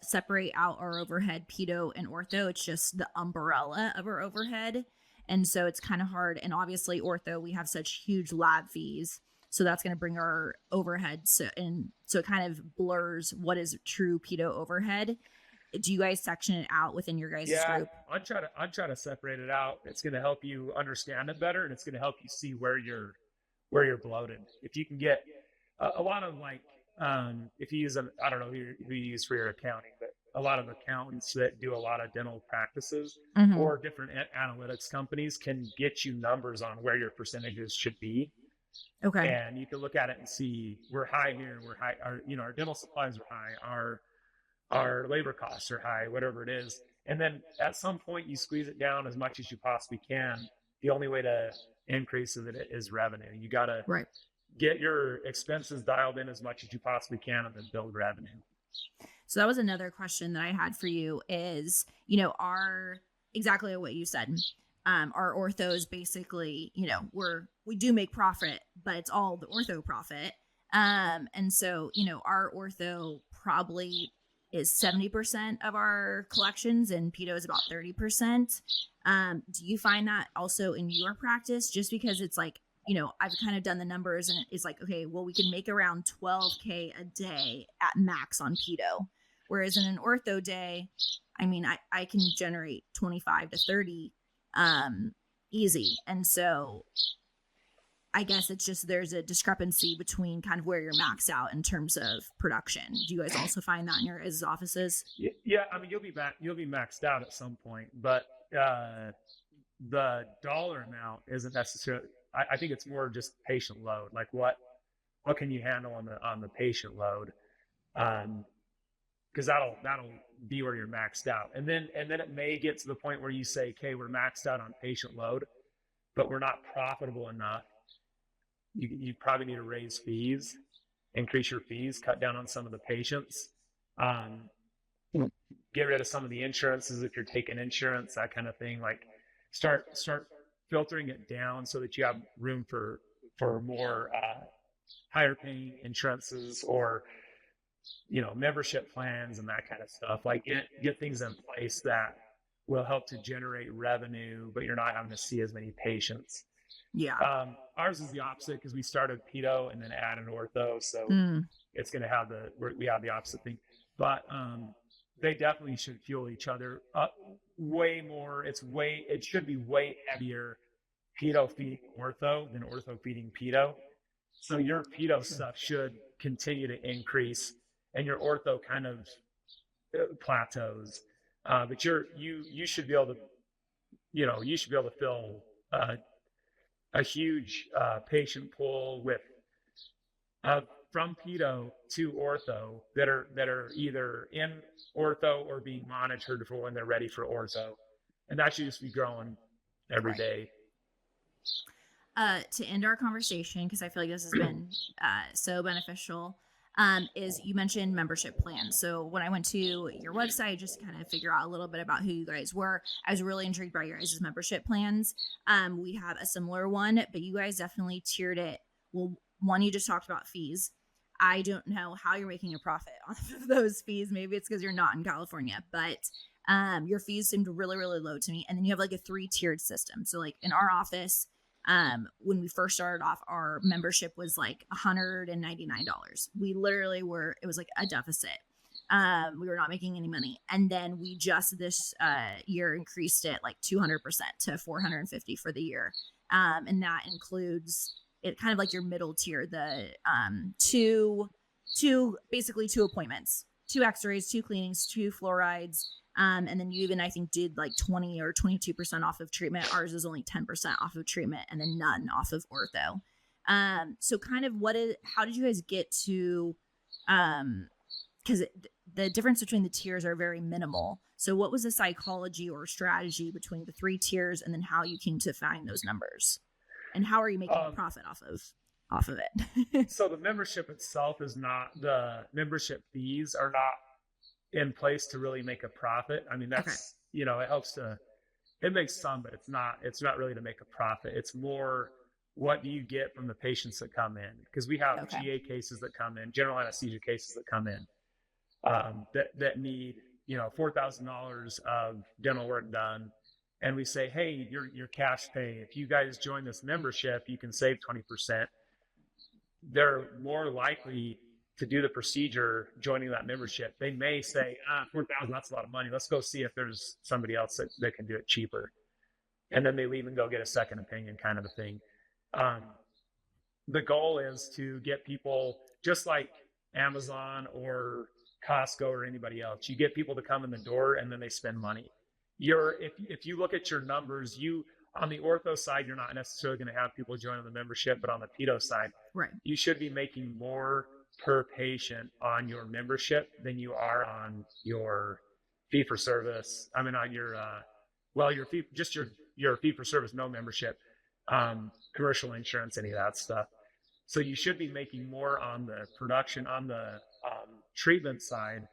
separate out our overhead pedo and ortho. It's just the umbrella of our overhead. And so it's kind of hard. And obviously ortho, we have such huge lab fees. So that's going to bring our overhead. So it kind of blurs what is true pedo overhead. Do you guys section it out within your guys' group? I'd try to separate it out. It's going to help you understand it better, and it's going to help you see where you're bloated. If you can get a lot of like, if you use I don't know who you use for your accounting, but a lot of accountants that do a lot of dental practices or different analytics companies can get you numbers on where your percentages should be. Okay. And you can look at it and see we're high here, we're high. Our dental supplies are high. Our labor costs are high, whatever it is. And then at some point you squeeze it down as much as you possibly can. The only way to increase it is revenue. You got to get your expenses dialed in as much as you possibly can and then build revenue. So that was another question that I had for you is, exactly what you said. Our orthos basically, we do make profit, but it's all the ortho profit. And so, our ortho probably is 70% of our collections and pedo is about 30%. Do you find that also in your practice? Just because it's like, I've kind of done the numbers and it's like, okay, well, we can make around 12K a day at max on pedo. Whereas in an ortho day, I mean, I can generate 25 to 30 easy. And so I guess it's just there's a discrepancy between kind of where you're maxed out in terms of production. Do you guys also find that in your offices? Yeah, I mean, you'll be maxed out at some point, but the dollar amount isn't necessarily. I think it's more just patient load. Like what can you handle on the patient load? Because that'll be where you're maxed out, and then it may get to the point where you say, okay, we're maxed out on patient load, but we're not profitable enough. You probably need to raise fees, increase your fees, cut down on some of the patients. Get rid of some of the insurances if you're taking insurance, that kind of thing. Like start filtering it down so that you have room for more higher paying insurances, or membership plans and that kind of stuff. Like get things in place that will help to generate revenue, but you're not having to see as many patients. Yeah. Ours is the opposite because we started pedo and then added ortho, so it's going to have we have the opposite thing. But they definitely should fuel each other up way more. It should be way heavier pedo feeding ortho than ortho feeding pedo. So your pedo stuff should continue to increase, and your ortho kind of plateaus. But you should be able to fill a huge patient pool with from pedo to ortho that are either in ortho or being monitored for when they're ready for ortho, and that should just be growing every day. To end our conversation, because I feel like this has been so beneficial, is you mentioned membership plans. So when I went to your website just to kind of figure out a little bit about who you guys were, I was really intrigued by your guys' membership plans. We have a similar one, but you guys definitely tiered it. Well, one, you just talked about fees. I don't know how you're making a profit off of those fees. Maybe it's because you're not in California, but your fees seemed really, really low to me. And then you have like a 3-tiered system. So like in our office, when we first started off, our membership was like $199. We literally it was like a deficit. We were not making any money. And then we just this year increased it like 200% to $450 for the year. And that includes it kind of like your middle tier, the basically two appointments, 2 x-rays, 2 cleanings, 2 fluorides. And then you even, I think, did like 20 or 22% off of treatment. Ours is only 10% off of treatment, and then none off of ortho. So kind of how did you guys get to, because the difference between the tiers are very minimal. So what was the psychology or strategy between the 3 tiers, and then how you came to find those numbers, and how are you making a profit off of it? So the membership itself is not, the membership fees are not in place to really make a profit. I mean, that's, it helps it makes some, but it's not really to make a profit. It's more, what do you get from the patients that come in? Because we have GA cases that come in, general anesthesia cases that come in, that need, $4,000 of dental work done. And we say, hey, your cash pay, if you guys join this membership, you can save 20%. They're more likely to do the procedure joining that membership. They may say, $4,000, that's a lot of money. Let's go see if there's somebody else that can do it cheaper. And then they leave and go get a second opinion, kind of a thing. The goal is to get people, just like Amazon or Costco or anybody else, you get people to come in the door and then they spend money. If you look at your numbers, on the ortho side, you're not necessarily going to have people join the membership, but on the pedo side, right, you should be making more per patient on your membership than you are on your fee for service. I mean, on your your fee for service, no membership, commercial insurance, any of that stuff. So you should be making more on the production, on the treatment side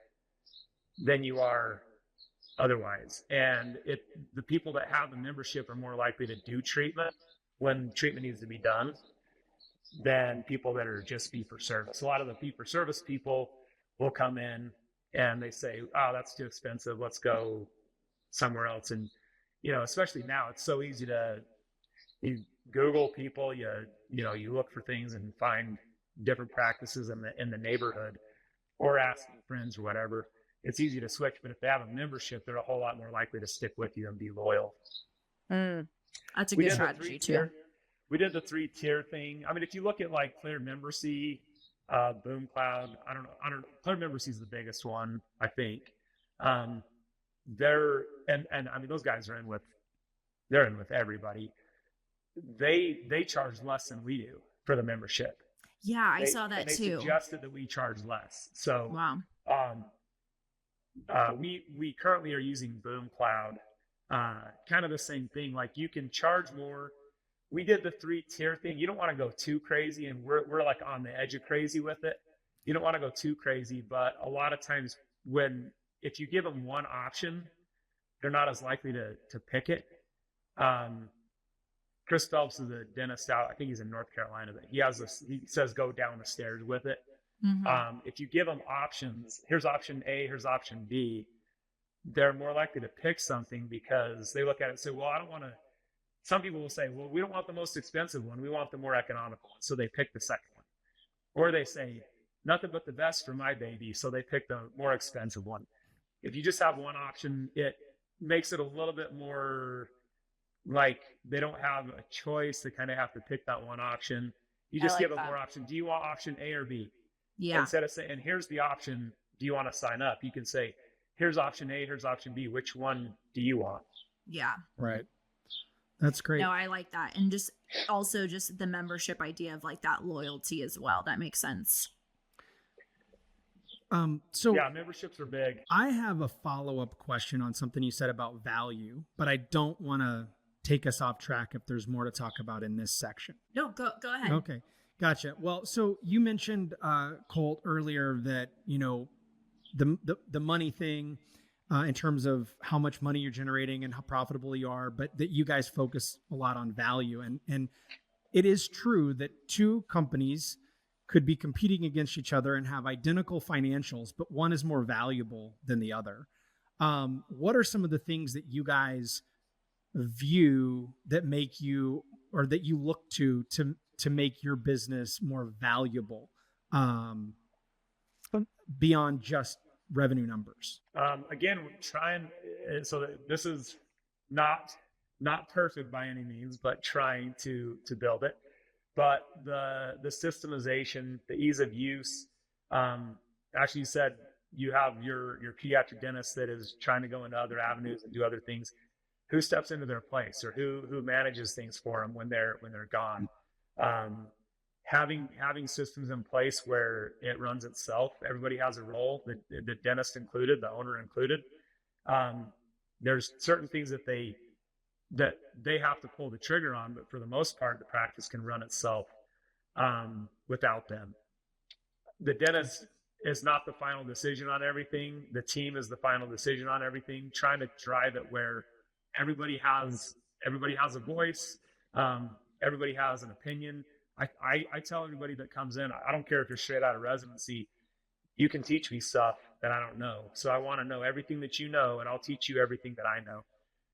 than you are otherwise. And the people that have the membership are more likely to do treatment when treatment needs to be done than people that are just fee for service. A lot of the fee for service people will come in and they say, oh, that's too expensive, let's go somewhere else. And especially now, it's so easy to Google people, you look for things and find different practices in the neighborhood, or ask friends or whatever. It's easy to switch, but if they have a membership, they're a whole lot more likely to stick with you and be loyal. That's a good strategy too. We did the 3-tier thing. I mean, if you look at like Clear Membercy, Boom Cloud, I don't know. Clear Membercy is the biggest one, I think. They're and I mean those guys are they're in with everybody. They charge less than we do for the membership. Yeah, I saw that they too. suggested that we charge less. So Wow. We currently are using Boom Cloud. Kind of the same thing. Like you can charge more. We did the 3-tier thing. You don't want to go too crazy, and we're like on the edge of crazy with it. You don't want to go too crazy, but a lot of times if you give them one option, they're not as likely to pick it. Chris Phelps is a dentist out, I think he's in North Carolina, but he says go down the stairs with it. Mm-hmm. If you give them options, here's option A, here's option B, they're more likely to pick something because they look at it and say, well, I don't want to. Some people will say, well, we don't want the most expensive one. We want the more economical one. So they pick the second one. Or they say, nothing but the best for my baby. So they pick the more expensive one. If you just have one option, it makes it a little bit more like they don't have a choice. They kind of have to pick that one option. You just give them more option. Do you want option A or B? Yeah. Instead of saying, and here's the option, do you want to sign up? You can say, here's option A, here's option B. Which one do you want? Yeah. Right. That's great. No, I like that. And just the membership idea of like that loyalty as well. That makes sense. So yeah, memberships are big. I have a follow-up question on something you said about value, but I don't want to take us off track if there's more to talk about in this section. No, go ahead. Okay. Gotcha. Well, so you mentioned, Colt, earlier that, the money thing, in terms of how much money you're generating and how profitable you are, but that you guys focus a lot on value. And it is true that two companies could be competing against each other and have identical financials, but one is more valuable than the other. What are some of the things that you guys view that make you, or that you look to make your business more valuable, beyond just revenue numbers? Again, we're trying, so that this is not perfect by any means, but trying to build it. But the systemization, the ease of use, actually you said you have your pediatric dentist that is trying to go into other avenues and do other things. Who steps into their place, or who manages things for them when they're gone? Having systems in place where it runs itself, everybody has a role, the dentist included, the owner included. There's certain things that they have to pull the trigger on, but for the most part, the practice can run itself without them. The dentist is not the final decision on everything. The team is the final decision on everything. Trying to drive it where everybody has a voice, everybody has an opinion. I tell everybody that comes in, I don't care if you're straight out of residency, you can teach me stuff that I don't know. So I want to know everything that you know, and I'll teach you everything that I know.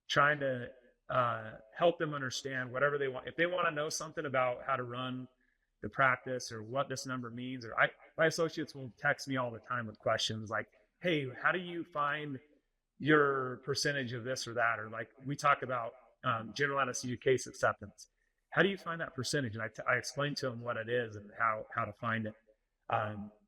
Trying to help them understand whatever they want. If they want to know something about how to run the practice or what this number means, or my associates will text me all the time with questions like, hey, how do you find your percentage of this or that? Or like we talk about general anesthesia case acceptance. How do you find that percentage? And I explain to them what it is and how to find it.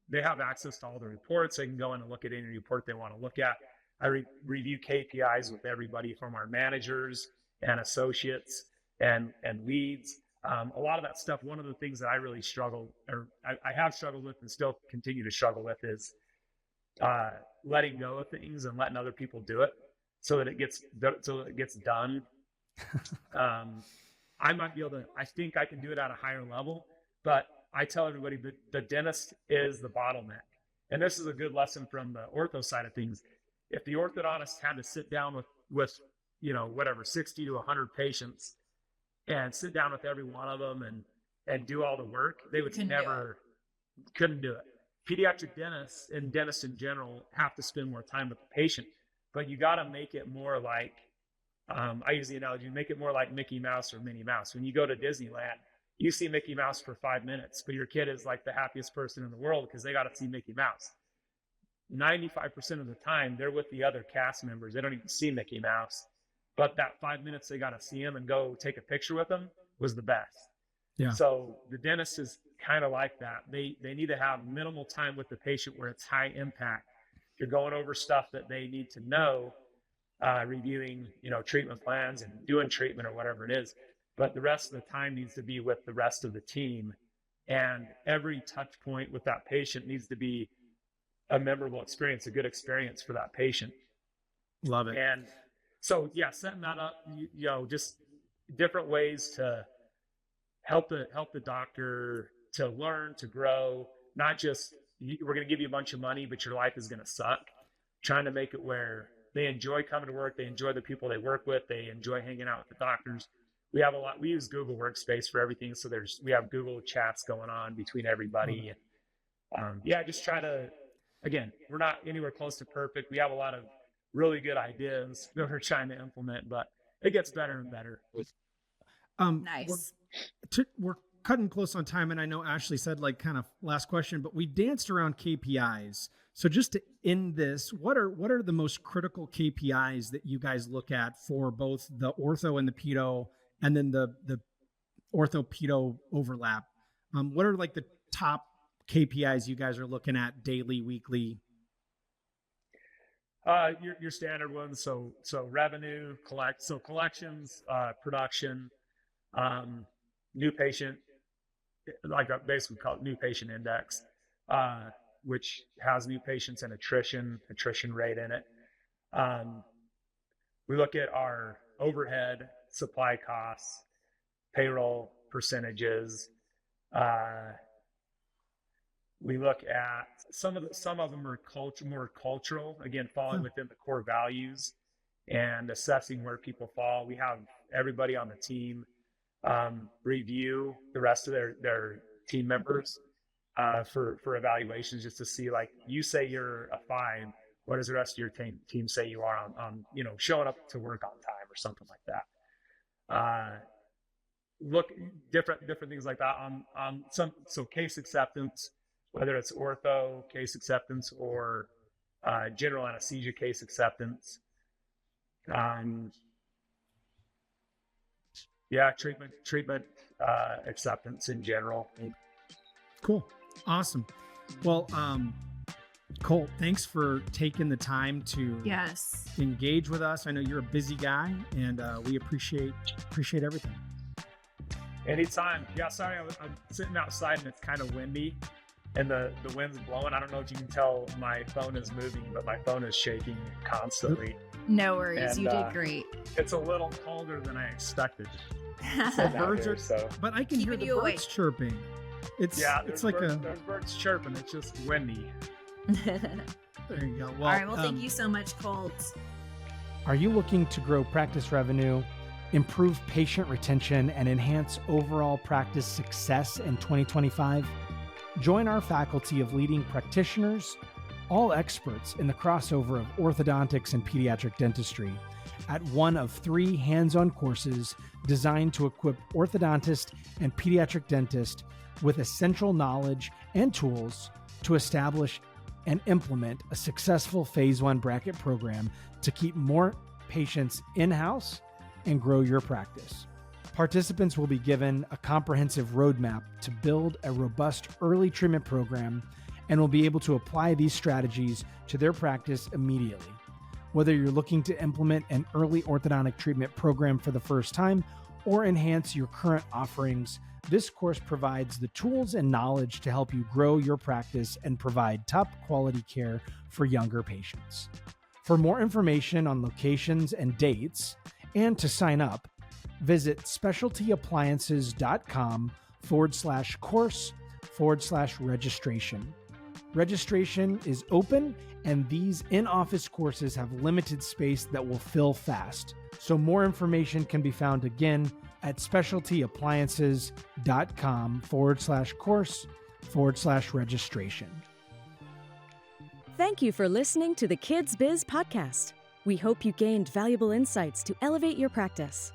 They have access to all the reports. They can go in and look at any report they want to look at. I review KPIs with everybody from our managers and associates and leads. A lot of that stuff, one of the things that I really I have struggled with and still continue to struggle with is letting go of things and letting other people do it so that it gets done. I might be able to, I think I can do it at a higher level, but I tell everybody that the dentist is the bottleneck. And this is a good lesson from the ortho side of things. If the orthodontist had to sit down with 60 to 100 patients and sit down with every one of them and do all the work, they would couldn't do it. Pediatric dentists and dentists in general have to spend more time with the patient, but you got to make it more like, I use the analogy, make it more like Mickey Mouse or Minnie Mouse. When you go to Disneyland, you see Mickey Mouse for 5 minutes, but your kid is like the happiest person in the world because they got to see Mickey Mouse. 95% of the time, they're with the other cast members. They don't even see Mickey Mouse. But that 5 minutes they got to see him and go take a picture with him was the best. Yeah. So the dentist is kind of like that. They need to have minimal time with the patient where it's high impact. you're going over stuff that they need to know, reviewing, treatment plans and doing treatment or whatever it is. But the rest of the time needs to be with the rest of the team. And every touch point with that patient needs to be a memorable experience, a good experience for that patient. Love it. And so, yeah, setting that up, just different ways to help the doctor to learn, to grow, not just we're going to give you a bunch of money, but your life is going to suck. Trying to make it where they enjoy coming to work, they enjoy the people they work with, they enjoy hanging out with the doctors. We use Google Workspace for everything. So we have Google chats going on between everybody. And just try to, again, we're not anywhere close to perfect. We have a lot of really good ideas that we're trying to implement, but it gets better and better. Nice. We're cutting close on time, and I know Ashley said kind of last question, but we danced around KPIs. So just to end this, what are the most critical KPIs that you guys look at for both the ortho and the pedo, and then the ortho pedo overlap? What are the top KPIs you guys are looking at daily, weekly? Your standard ones. So revenue, collections, production, new patient, basically called new patient index, which has new patients and attrition rate in it. We look at our overhead, supply costs, payroll percentages. We look at some of them are more cultural, again, falling within the core values and assessing where people fall. We have everybody on the team review the rest of their team members for evaluations, just to see, you say you're a 5, what does the rest of your team say you are on showing up to work on time or something like that. Look different things like that on so case acceptance, whether it's ortho case acceptance or general anesthesia case acceptance. Treatment acceptance in general. Cool. Awesome. Well, Colt, thanks for taking the time to engage with us. I know you're a busy guy, and we appreciate everything. Anytime. Yeah, sorry, I'm sitting outside and it's kind of windy and the wind's blowing. I don't know if you can tell my phone is moving, but my phone is shaking constantly. No worries. And, you did great. It's a little colder than I expected. But I can hear the birds chirping. There's birds chirping. It's just windy. There you go. Well, all right. Well, thank you so much, Colt. Are you looking to grow practice revenue, improve patient retention, and enhance overall practice success in 2025? Join our faculty of leading practitioners, all experts in the crossover of orthodontics and pediatric dentistry, at one of 3 hands-on courses designed to equip orthodontist and pediatric dentist with essential knowledge and tools to establish and implement a successful Phase 1 bracket program to keep more patients in-house and grow your practice. Participants will be given a comprehensive roadmap to build a robust early treatment program and will be able to apply these strategies to their practice immediately. Whether you're looking to implement an early orthodontic treatment program for the first time or enhance your current offerings, this course provides the tools and knowledge to help you grow your practice and provide top quality care for younger patients. For more information on locations and dates, and to sign up, visit specialtyappliances.com/course/registration. Registration is open, and these in-office courses have limited space that will fill fast. So more information can be found again at specialtyappliances.com/course/registration. Thank you for listening to the Kids Biz podcast. We hope you gained valuable insights to elevate your practice.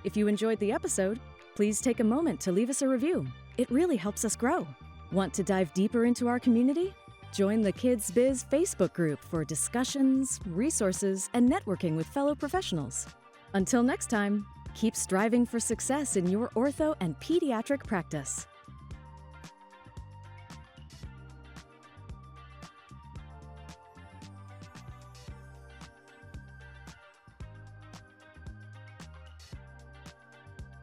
If you enjoyed the episode, please take a moment to leave us a review. It really helps us grow. Want to dive deeper into our community? Join the Kids Biz Facebook group for discussions, resources, and networking with fellow professionals. Until next time, keep striving for success in your ortho and pediatric practice.